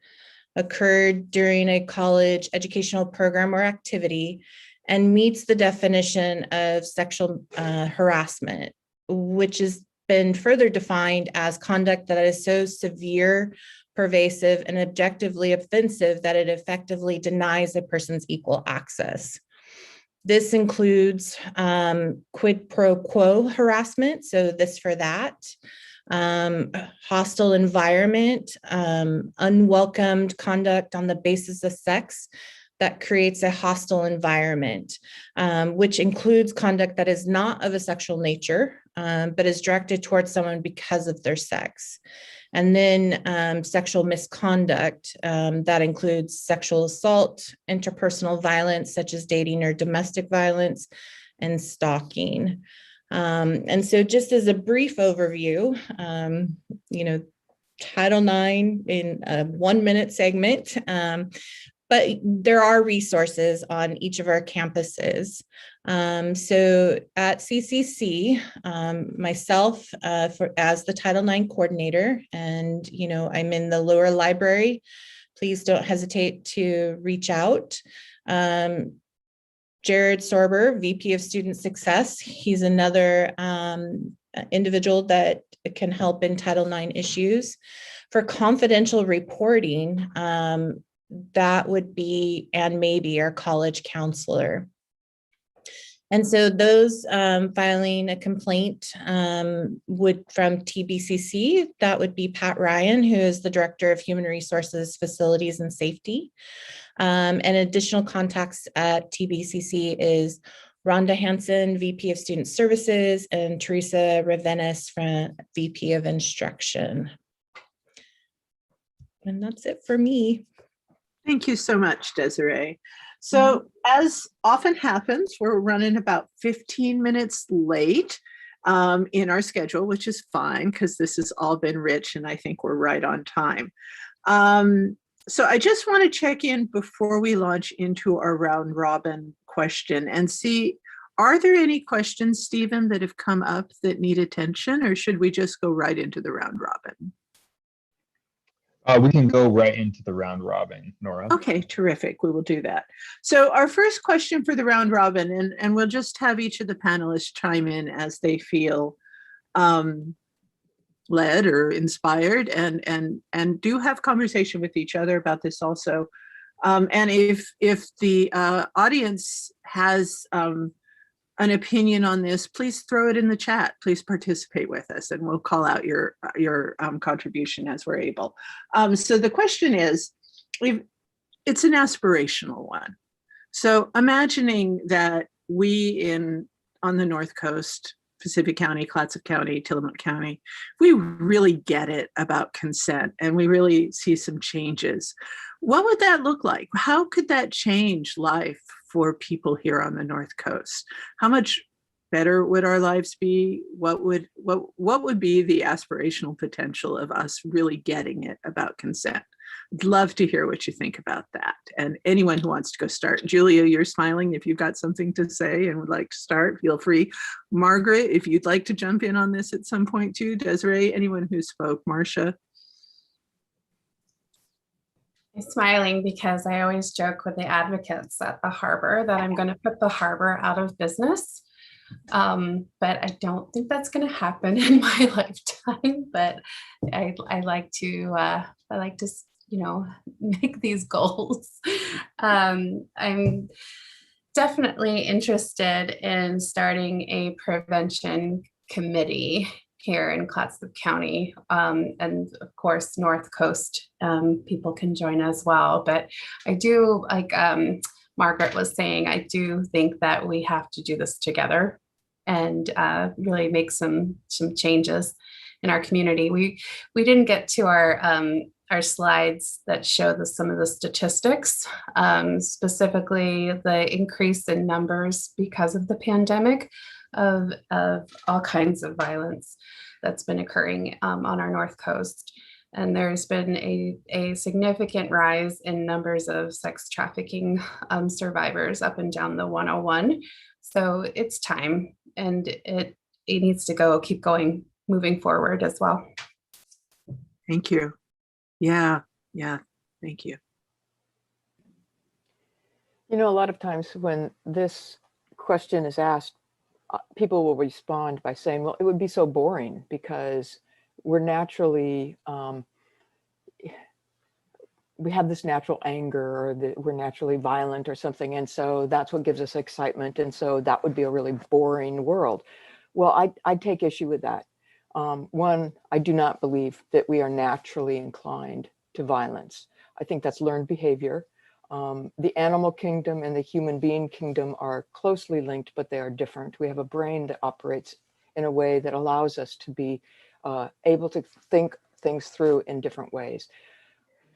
Speaker 14: occurred during a college educational program or activity, and meets the definition of sexual harassment, which has been further defined as conduct that is so severe, pervasive, and objectively offensive that it effectively denies a person's equal access. This includes quid pro quo harassment, so this for that, hostile environment, unwelcomed conduct on the basis of sex that creates a hostile environment, which includes conduct that is not of a sexual nature, but is directed towards someone because of their sex. And then sexual misconduct, that includes sexual assault, interpersonal violence, such as dating or domestic violence, and stalking. And so just as a brief overview, Title IX in a 1-minute segment, but there are resources on each of our campuses. So at CCC, myself as the Title IX coordinator, and I'm in the lower library. Please don't hesitate to reach out. Jared Sorber, VP of Student Success, he's another individual that can help in Title IX issues. For confidential reporting, that would be and maybe our college counselor. And so those filing a complaint would from TBCC, that would be Pat Ryan, who is the Director of Human Resources, Facilities, and Safety. And additional contacts at TBCC is Rhonda Hansen, VP of Student Services, and Teresa Ravenis, VP of Instruction. And that's it for me.
Speaker 4: Thank you so much, Desiree. So as often happens, we're running about 15 minutes late in our schedule, which is fine because this has all been rich and I think we're right on time. So I just want to check in before we launch into our round robin question and see, are there any questions, Stephen, that have come up that need attention, or should we just go right into the round robin?
Speaker 3: We can go right into the round robin, Nora.
Speaker 4: Okay, terrific. We will do that. So our first question for the round robin, and we'll just have each of the panelists chime in as they feel led or inspired, and do have conversation with each other about this also. And if the audience has an opinion on this, please throw it in the chat. Please participate with us, and we'll call out your contribution as we're able. So the question is, it's an aspirational one. So imagining that we on the North Coast, Pacific County, Clatsop County, Tillamook County, we really get it about consent and we really see some changes. What would that look like? How could that change life for people here on the North Coast? How much better would our lives be? What would be the aspirational potential of us really getting it about consent? I'd love to hear what you think about that. And anyone who wants to go start. Julia, you're smiling. If you've got something to say and would like to start, feel free. Margaret, if you'd like to jump in on this at some point too. Desiree, anyone who spoke. Marcia.
Speaker 5: I'm smiling because I always joke with the advocates at the harbor that I'm going to put the harbor out of business. But I don't think that's going to happen in my lifetime. But I like to make these goals. I'm definitely interested in starting a prevention committee here in Clatsop County, and of course North Coast people can join as well. But I do, like Margaret was saying, I do think that we have to do this together and really make some changes in our community. We didn't get to our slides that show some of the statistics, specifically the increase in numbers because of the pandemic of all kinds of violence that's been occurring on our North Coast. And there's been a significant rise in numbers of sex trafficking survivors up and down the 101. So it's time, and it needs to keep going, moving forward as well.
Speaker 4: Thank you. Yeah, thank you.
Speaker 12: You know, a lot of times when this question is asked, people will respond by saying, well, it would be so boring because we're naturally, we have this natural anger, or that we're naturally violent or something. And so that's what gives us excitement. And so that would be a really boring world. Well, I take issue with that. One, I do not believe that we are naturally inclined to violence. I think that's learned behavior. The animal kingdom and the human being kingdom are closely linked, but they are different. We have a brain that operates in a way that allows us to be able to think things through in different ways.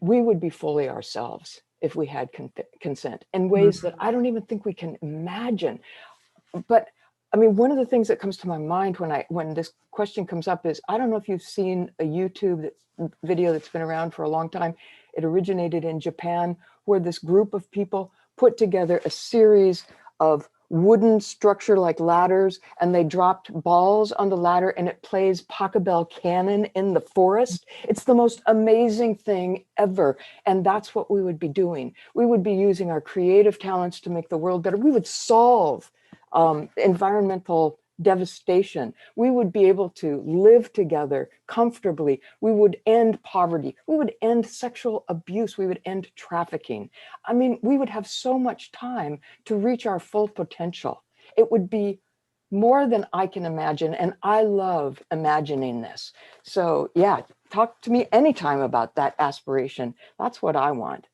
Speaker 12: We would be fully ourselves if we had consent in ways that I don't even think we can imagine. But I mean, one of the things that comes to my mind when this question comes up is, I don't know if you've seen a YouTube video that's been around for a long time. It originated in Japan, where this group of people put together a series of wooden structure like ladders, and they dropped balls on the ladder and it plays Pachelbel cannon in the forest. It's the most amazing thing ever. And that's what we would be doing. We would be using our creative talents to make the world better. We would solve environmental devastation. We would be able to live together comfortably. We would end poverty. We would end sexual abuse. We would end trafficking. I mean, we would have so much time to reach our full potential. It would be more than I can imagine. And I love imagining this. So yeah, talk to me anytime about that aspiration. That's what I want.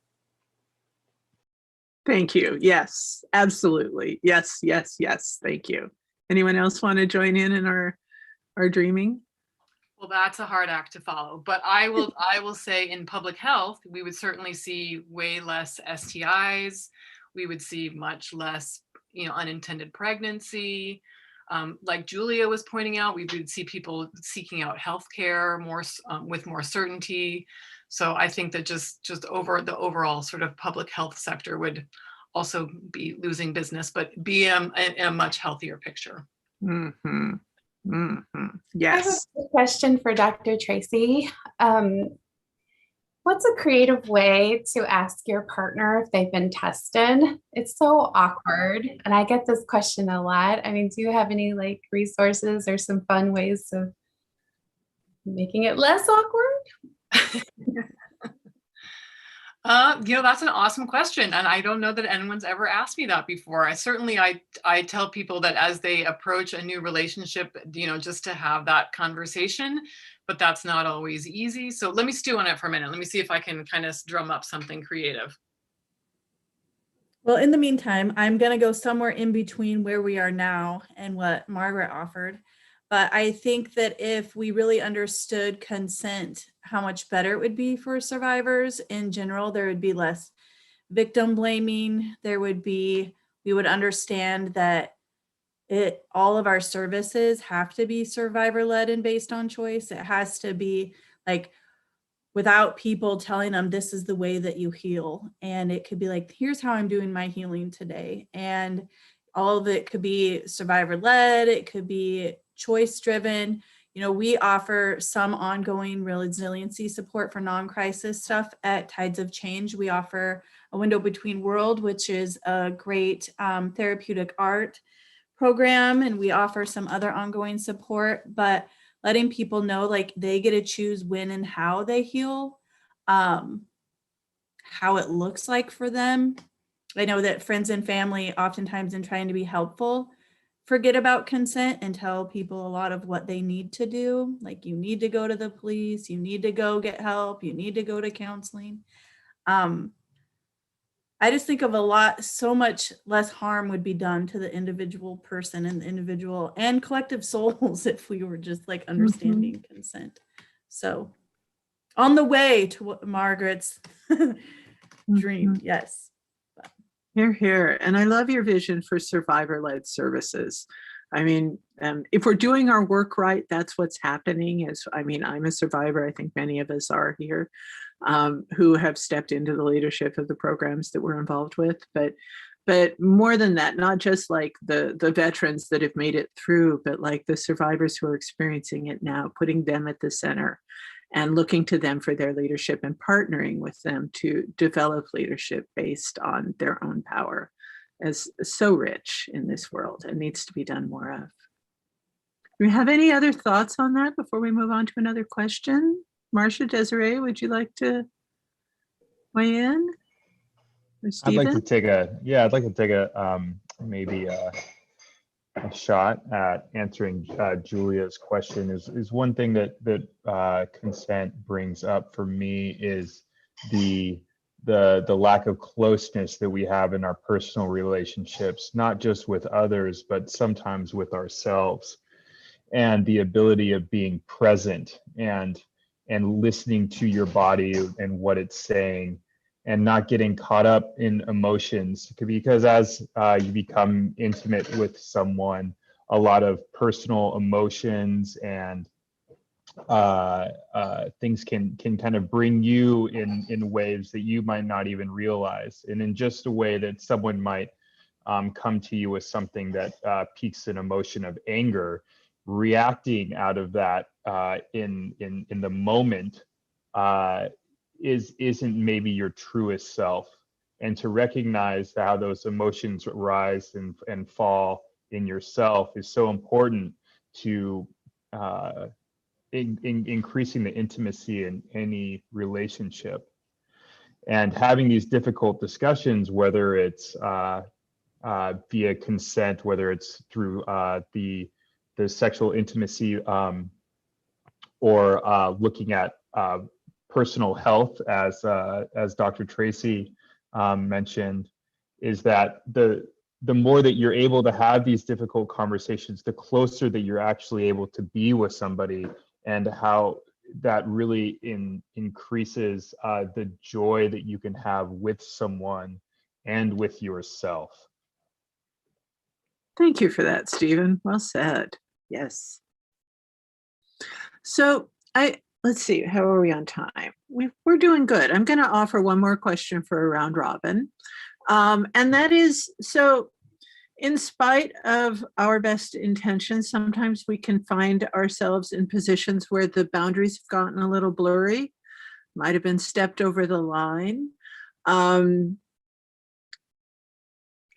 Speaker 4: Thank you. Yes, absolutely. Yes. Thank you. Anyone else want to join in our dreaming?
Speaker 13: Well, that's a hard act to follow, but I will say in public health, we would certainly see way less STIs, we would see much less, unintended pregnancy. Like Julia was pointing out, we would see people seeking out healthcare with more certainty. So I think that just over the overall sort of public health sector would also be losing business, but be in a much healthier picture.
Speaker 4: Mm-hmm. Mm-hmm.
Speaker 5: I have
Speaker 4: Yes.
Speaker 5: a question for Dr. Tracy. What's a creative way to ask your partner if they've been tested? It's so awkward, and I get this question a lot. I mean, do you have any like resources or some fun ways of making it less awkward?
Speaker 13: That's an awesome question. And I don't know that anyone's ever asked me that before. I tell people that as they approach a new relationship, just to have that conversation, but that's not always easy. So let me stew on it for a minute. Let me see if I can kind of drum up something creative.
Speaker 11: Well, in the meantime, I'm going to go somewhere in between where we are now and what Margaret offered. But I think that if we really understood consent, how much better it would be for survivors in general. There would be less victim blaming. We would understand that all of our services have to be survivor led and based on choice. It has to be like without people telling them this is the way that you heal. And it could be like, here's how I'm doing my healing today. And all of it could be survivor led. It could be choice driven. We offer some ongoing resiliency support for non-crisis stuff at Tides of Change. We offer a Window Between World, which is a great therapeutic art program. And we offer some other ongoing support, but letting people know like they get to choose when and how they heal, how it looks like for them. I know that friends and family oftentimes in trying to be helpful forget about consent and tell people a lot of what they need to do. Like you need to go to the police, you need to go get help, you need to go to counseling. I just think of so much less harm would be done to the individual person and the individual and collective souls if we were just like understanding consent. So on the way to what Margaret's dream, yes.
Speaker 4: Hear, hear. And I love your vision for survivor-led services. I mean, if we're doing our work right, that's what's happening. I'm a survivor. I think many of us are here who have stepped into the leadership of the programs that we're involved with. But more than that, not just like the veterans that have made it through, but like the survivors who are experiencing it now, putting them at the center and looking to them for their leadership and partnering with them to develop leadership based on their own power is so rich in this world and needs to be done more of. Do we have any other thoughts on that before we move on to another question? Marcia, Desiree, would you like to weigh in? Or
Speaker 3: I'd like
Speaker 4: Stephen?
Speaker 3: to take maybe a shot at answering Julia's question. Is one thing that consent brings up for me is the lack of closeness that we have in our personal relationships, not just with others, but sometimes with ourselves, and the ability of being present and listening to your body and what it's saying, and not getting caught up in emotions, because as you become intimate with someone, a lot of personal emotions and things can kind of bring you in waves that you might not even realize, and in just a way that someone might come to you with something that piques an emotion of anger. Reacting out of that in the moment isn't maybe your truest self, and to recognize how those emotions rise and fall in yourself is so important to increasing the intimacy in any relationship. And having these difficult discussions, whether it's via consent, whether it's through the sexual intimacy, or looking at personal health, as Dr. Tracy mentioned, is that the more that you're able to have these difficult conversations, the closer that you're actually able to be with somebody, and how that really increases the joy that you can have with someone, and with yourself.
Speaker 4: Thank you for that, Stephen. Well said. Yes. So let's see, how are we on time? We're doing good. I'm going to offer one more question for a round robin. And that is, so in spite of our best intentions, sometimes we can find ourselves in positions where the boundaries have gotten a little blurry, might have been stepped over the line.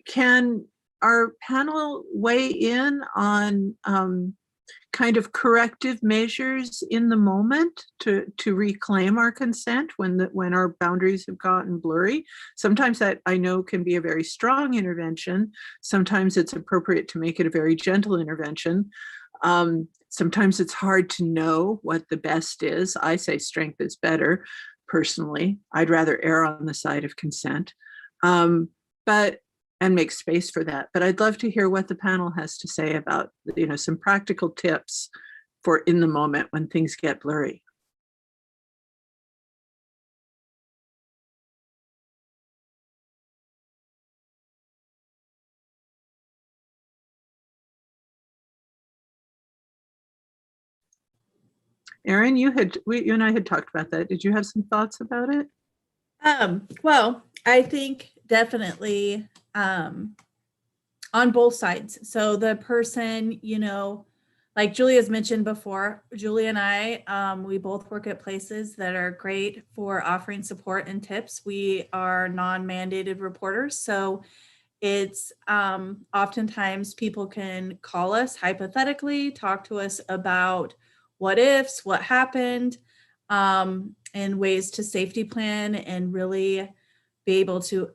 Speaker 4: Can our panel weigh in on kind of corrective measures in the moment to reclaim our consent when our boundaries have gotten blurry? Sometimes that, I know, can be a very strong intervention. Sometimes it's appropriate to make it a very gentle intervention. Sometimes it's hard to know what the best is. I say strength is better. Personally, I'd rather err on the side of consent, and make space for that. But I'd love to hear what the panel has to say about, some practical tips for in the moment when things get blurry. Erin, you and I had talked about that. Did you have some thoughts about it?
Speaker 11: Well, I think definitely on both sides. So the person, like Julia's mentioned before, Julia and I, we both work at places that are great for offering support and tips. We are non-mandated reporters. So it's oftentimes people can call us hypothetically, talk to us about what ifs, what happened, and ways to safety plan and really be able to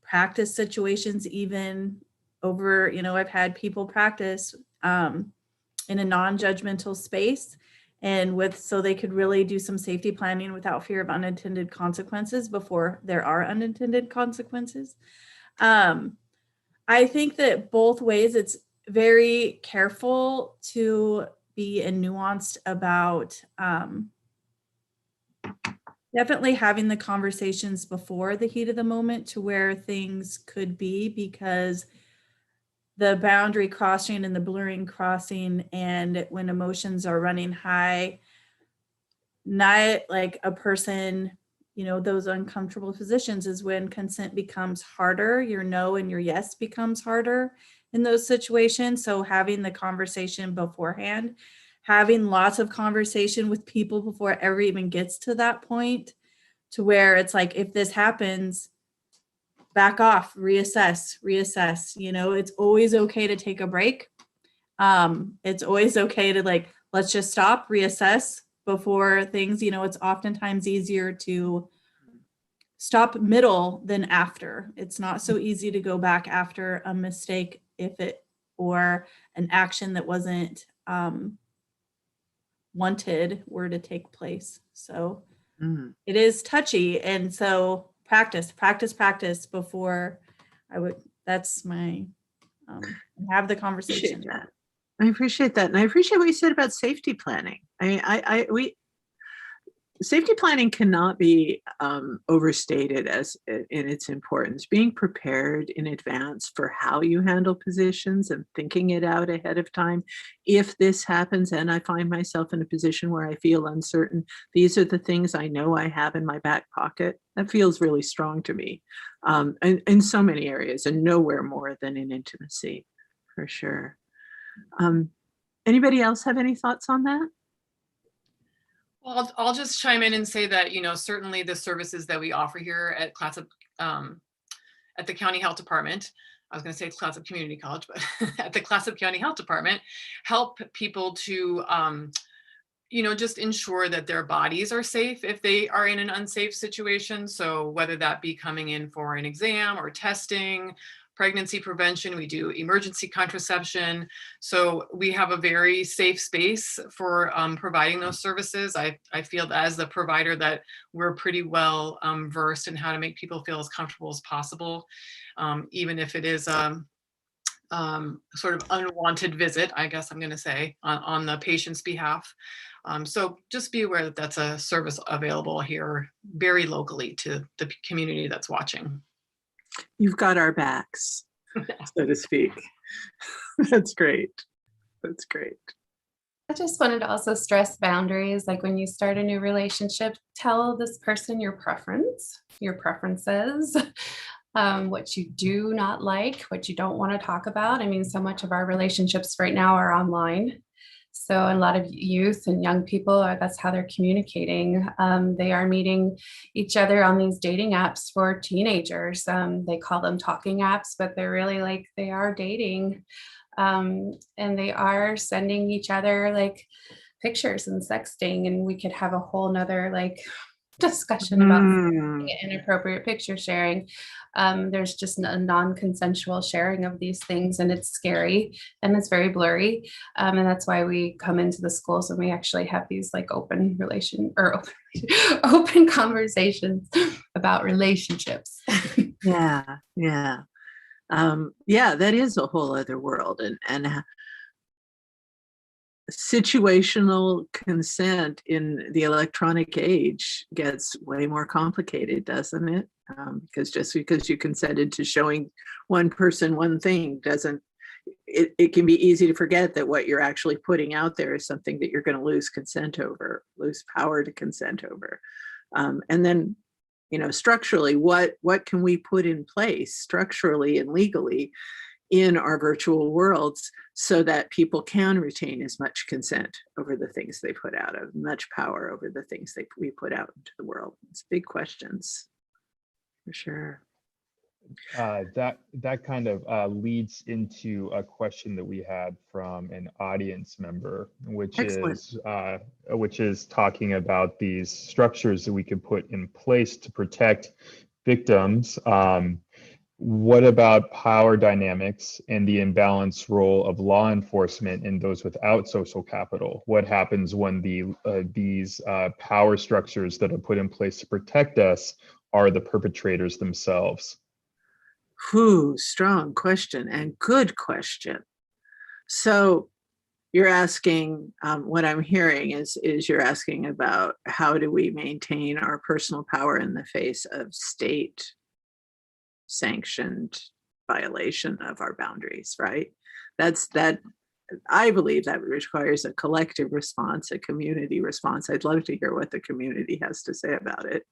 Speaker 11: practice situations even over, I've had people practice in a non-judgmental space so they could really do some safety planning without fear of unintended consequences before there are unintended consequences. I think that both ways, it's very careful to be nuanced about definitely having the conversations before the heat of the moment to where things could be, because the boundary crossing and the blurring crossing, and when emotions are running high, not like a person, those uncomfortable positions is when consent becomes harder. Your no and your yes becomes harder in those situations. So having the conversation beforehand, having lots of conversation with people before it ever even gets to that point, to where it's like, if this happens, back off, reassess. It's always okay to take a break. It's always okay to let's just stop, reassess before things, it's oftentimes easier to stop middle than after. It's not so easy to go back after a mistake or an action that wasn't wanted were to take place. So it is touchy. And so practice before that's my, have the conversation.
Speaker 4: I appreciate that. And I appreciate what you said about safety planning. Safety planning cannot be overstated in its importance. Being prepared in advance for how you handle positions and thinking it out ahead of time. If this happens and I find myself in a position where I feel uncertain, these are the things I know I have in my back pocket. That feels really strong to me in so many areas, and nowhere more than in intimacy, for sure. Anybody else have any thoughts on that?
Speaker 13: Well, I'll just chime in and say that, certainly the services that we offer here at at the County Health Department, I was going to say Clatsop Community College, but at the Clatsop County Health Department, help people to, just ensure that their bodies are safe if they are in an unsafe situation. So whether that be coming in for an exam or testing, pregnancy prevention, we do emergency contraception. So we have a very safe space for providing those services. I feel as the provider that we're pretty well versed in how to make people feel as comfortable as possible, even if it is sort of unwanted visit, I guess I'm going to say, on the patient's behalf. So just be aware that that's a service available here very locally to the community that's watching.
Speaker 4: You've got our backs, so to speak. That's great. That's great.
Speaker 5: I just wanted to also stress boundaries. Like when you start a new relationship, tell this person your preferences, what you do not like, what you don't want to talk about. I mean, so much of our relationships right now are online. So a lot of youth and young people that's how they're communicating. They are meeting each other on these dating apps for teenagers. They call them talking apps, but they're really like they are dating. And they are sending each other like pictures and sexting, and we could have a whole nother like discussion about inappropriate picture sharing. There's just a non-consensual sharing of these things, and it's scary and it's very blurry. And that's why we come into the schools and we actually have these like open conversations about relationships.
Speaker 4: Yeah, yeah. Yeah, that is a whole other world, and situational consent in the electronic age gets way more complicated, doesn't it? Because just because you consented to showing one person one thing doesn't, it can be easy to forget that what you're actually putting out there is something that you're going to lose consent over, lose power to consent over. And then, you know, structurally, what can we put in place structurally and legally in our virtual worlds so that people can retain as much consent over the things they put out, of much power over the things we put out into the world? It's big questions, for sure.
Speaker 3: That kind of leads into a question that we had from an audience member, which is talking about these structures that we could put in place to protect victims. What about power dynamics and the imbalanced role of law enforcement in those without social capital? What happens when these power structures that are put in place to protect us are the perpetrators themselves?
Speaker 4: Strong question and good question. So you're asking, what I'm hearing is you're asking about how do we maintain our personal power in the face of state sanctioned violation of our boundaries, right? I believe that requires a collective response, a community response. I'd love to hear what the community has to say about it.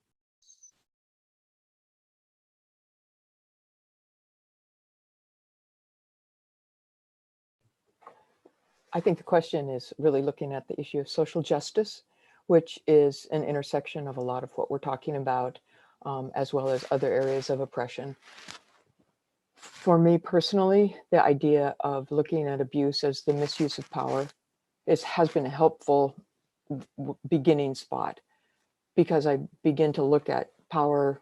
Speaker 12: I think the question is really looking at the issue of social justice, which is an intersection of a lot of what we're talking about, as well as other areas of oppression. For me personally, the idea of looking at abuse as the misuse of power has been a helpful beginning spot, because I begin to look at power,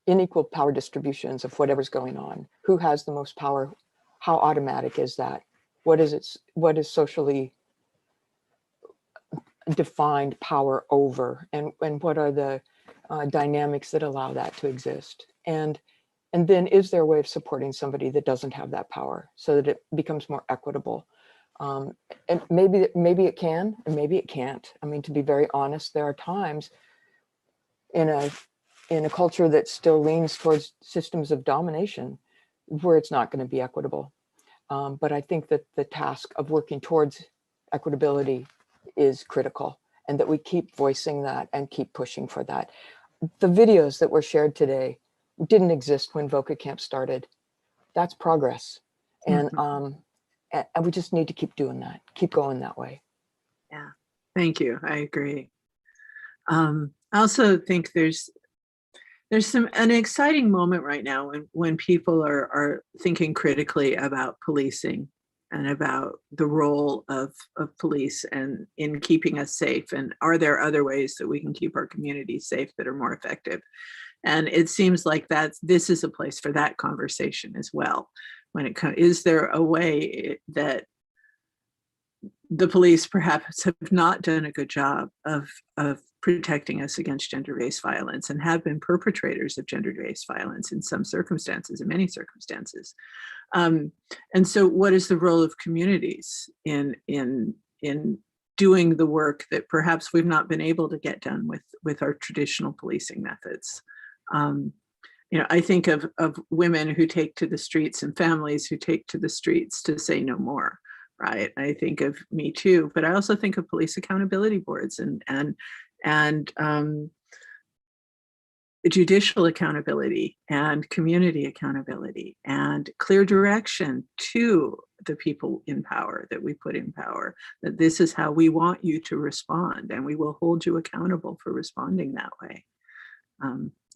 Speaker 12: unequal power distributions of whatever's going on. Who has the most power? How automatic is that? What is socially defined power over, and what are the dynamics that allow that to exist? And then is there a way of supporting somebody that doesn't have that power so that it becomes more equitable? And maybe it can, and maybe it can't. I mean, to be very honest, there are times in a culture that still leans towards systems of domination where it's not going to be equitable. But I think that the task of working towards equitability is critical, and that we keep voicing that and keep pushing for that. The videos that were shared today didn't exist when VOCA Camp started. That's progress. And we just need to keep doing that, keep going that way.
Speaker 4: Yeah, thank you. I agree. I also think there's an exciting moment right now when people are thinking critically about policing and about the role of police and in keeping us safe. And are there other ways that we can keep our communities safe that are more effective? And it seems like this is a place for that conversation as well. When it comes, is there a way that the police perhaps have not done a good job of protecting us against gender-based violence, and have been perpetrators of gender-based violence in some circumstances, in many circumstances? And so what is the role of communities in doing the work that perhaps we've not been able to get done with our traditional policing methods? I think of women who take to the streets and families who take to the streets to say no more, right? I think of Me Too, but I also think of police accountability boards and judicial accountability and community accountability and clear direction to the people in power that we put in power, that this is how we want you to respond, and we will hold you accountable for responding that way.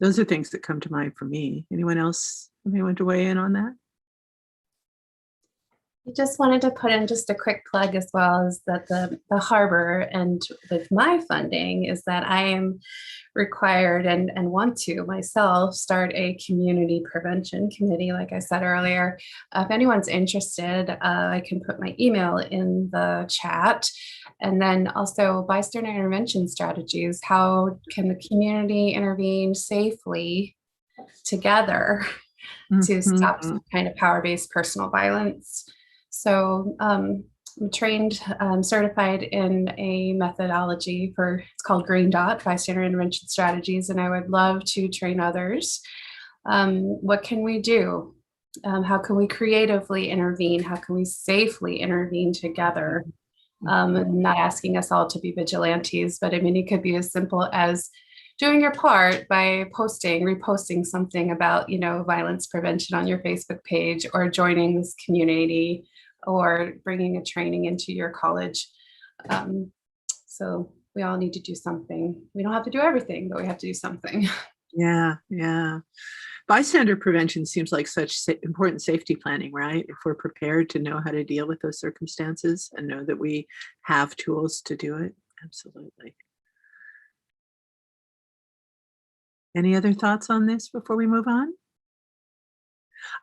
Speaker 4: Those are things that come to mind for me. Anyone else want to weigh in on that?
Speaker 5: I just wanted to put in just a quick plug as well, is that the harbor, and with my funding, is that I am required and want to myself start a community prevention committee, like I said earlier. If anyone's interested, I can put my email in the chat. And then also bystander intervention strategies. How can the community intervene safely together to stop some kind of power-based personal violence? So I'm trained, certified in a methodology it's called Green Dot, bystander intervention strategies, and I would love to train others. What can we do? How can we creatively intervene? How can we safely intervene together? I'm not asking us all to be vigilantes, but I mean, it could be as simple as doing your part by reposting something about, violence prevention on your Facebook page, or joining this community, or bringing a training into your college. So we all need to do something. We don't have to do everything, but we have to do something.
Speaker 4: Yeah. Bystander prevention seems like such important safety planning, right? If we're prepared to know how to deal with those circumstances and know that we have tools to do it. Absolutely. Any other thoughts on this before we move on?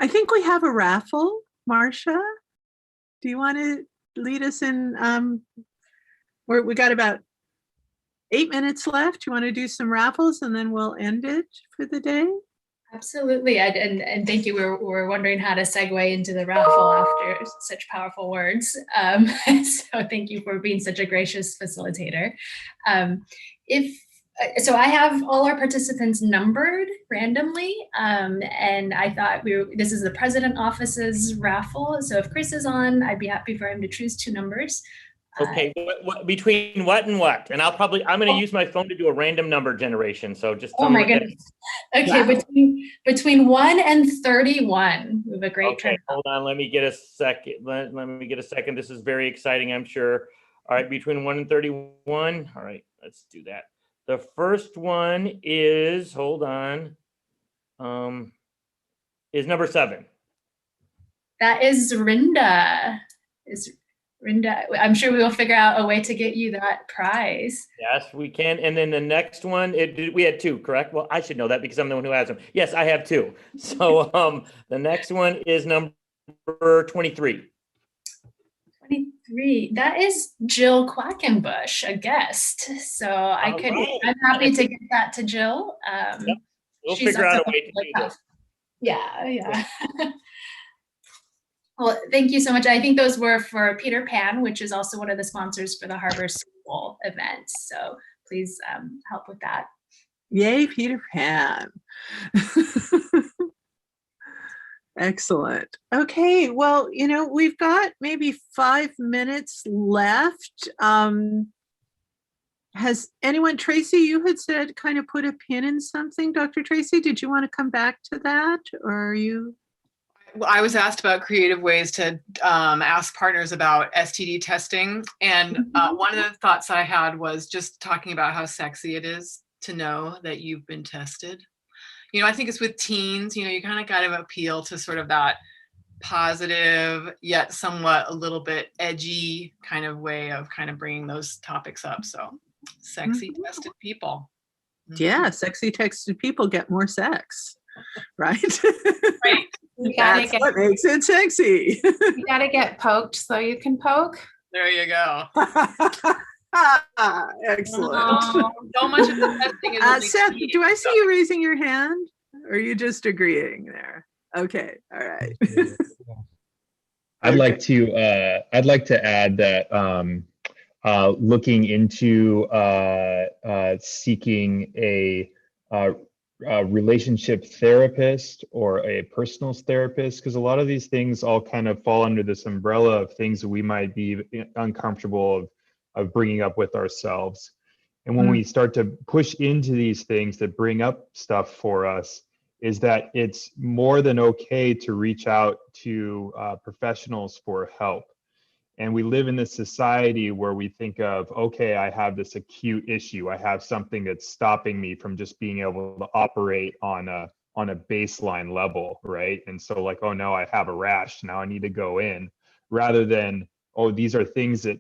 Speaker 4: I think we have a raffle. Marcia, do you want to lead us in? We got about 8 minutes left. You want to do some raffles and then we'll end it for the day?
Speaker 2: Absolutely. And thank you. We're wondering how to segue into the raffle after such powerful words. So thank you for being such a gracious facilitator. So I have all our participants numbered randomly, and I thought this is the president office's raffle. So if Chris is on, I'd be happy for him to choose 2 numbers.
Speaker 15: Okay, what between what and what? And I'm going to use my phone to do a random number generation. So just tell me. Oh my
Speaker 2: goodness. Okay, between 1 and 31. We have a great
Speaker 15: turn. Hold on, let me get a second. Let me get a second. This is very exciting, I'm sure. All right, between 1 and 31. All right, let's do that. The first one is, hold on, is number 7.
Speaker 2: That is Rinda. Rinda, I'm sure we will figure out a way to get you that prize.
Speaker 15: Yes, we can. And then the next one, we had 2, correct? Well, I should know that because I'm the one who has them. Yes, I have 2. So the next one is number 23.
Speaker 2: 23. That is Jill Quackenbush, a guest. So I'm happy to get that to Jill.
Speaker 15: Yep. We'll figure out a way to do this.
Speaker 2: Yeah. Well, thank you so much. I think those were for Peter Pan, which is also one of the sponsors for the Harbor School event. So please help with that.
Speaker 4: Yay, Peter Pan. Excellent. Okay, well, we've got maybe 5 minutes left. Has anyone, Tracy, you had said kind of put a pin in something. Dr. Tracy, did you want to come back to that, or are you?
Speaker 13: Well, I was asked about creative ways to ask partners about STD testing. And one of the thoughts I had was just talking about how sexy it is to know that you've been tested. I think it's with teens, you kind of got to appeal to sort of that positive, yet somewhat a little bit edgy kind of way of kind of bringing those topics up. So sexy tested people.
Speaker 4: Yeah, sexy tested people get more sex, right?
Speaker 13: Right.
Speaker 4: That's what makes it sexy.
Speaker 5: You gotta get poked so you can poke.
Speaker 13: There you go.
Speaker 4: Excellent.
Speaker 13: So much of the testing is
Speaker 4: Seth, do I see you raising your hand? Or are you just agreeing there? Okay, all right.
Speaker 3: I'd like to add that looking into seeking a relationship therapist or a personal therapist, because a lot of these things all kind of fall under this umbrella of things that we might be uncomfortable of bringing up with ourselves. And when we start to push into these things that bring up stuff for us, is that it's more than okay to reach out to professionals for help. And we live in this society where we think of, okay, I have this acute issue. I have something that's stopping me from just being able to operate on a baseline level, right? And so like, oh no, I have a rash, now I need to go in, rather than, oh, these are things that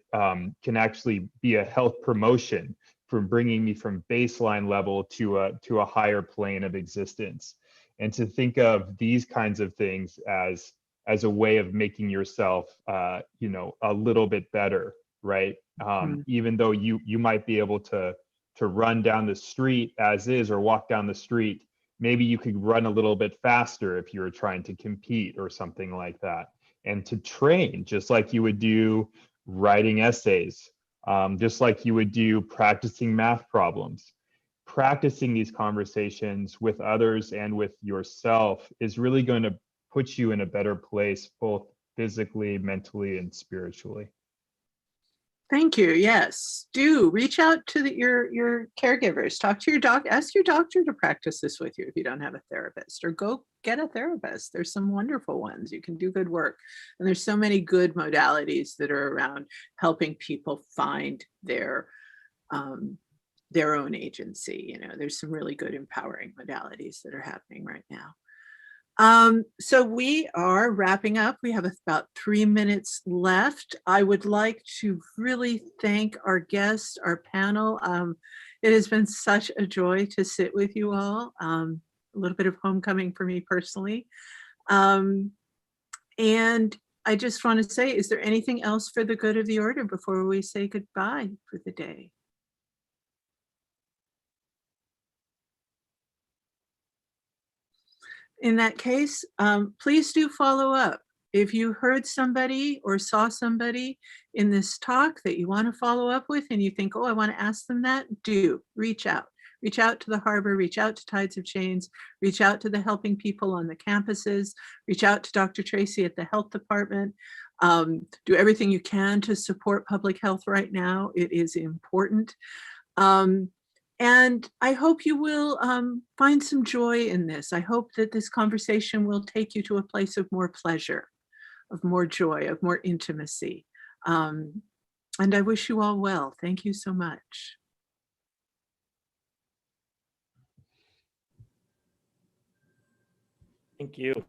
Speaker 3: can actually be a health promotion from bringing me from baseline level to a higher plane of existence. And to think of these kinds of things as a way of making yourself, you know, a little bit better, right? Even though you might be able to run down the street as is, or walk down the street, maybe you could run a little bit faster if you were trying to compete or something like that. And to train, just like you would do writing essays, just like you would do practicing math problems. Practicing these conversations with others and with yourself is really going to put you in a better place, both physically, mentally, and spiritually.
Speaker 4: Thank you. Yes, do reach out to your caregivers. Talk to your doc. Ask your doctor to practice this with you if you don't have a therapist, or go get a therapist. There's some wonderful ones. You can do good work, and there's so many good modalities that are around helping people find their own agency. You know, there's some really good empowering modalities that are happening right now. So we are wrapping up. We have about 3 minutes left. I would like to really thank our guests, our panel. It has been such a joy to sit with you all. A little bit of homecoming for me personally. And I just want to say, is there anything else for the good of the order before we say goodbye for the day? In that case, please do follow up. If you heard somebody or saw somebody in this talk that you want to follow up with and you think, oh, I want to ask them that, do reach out. Reach out to the harbor, reach out to Tides of Change, reach out to the helping people on the campuses, reach out to Dr. Tracy at the health department. Do everything you can to support public health right now. It is important. And I hope you will find some joy in this. I hope that this conversation will take you to a place of more pleasure, of more joy, of more intimacy. And I wish you all well. Thank you so much.
Speaker 15: Thank you.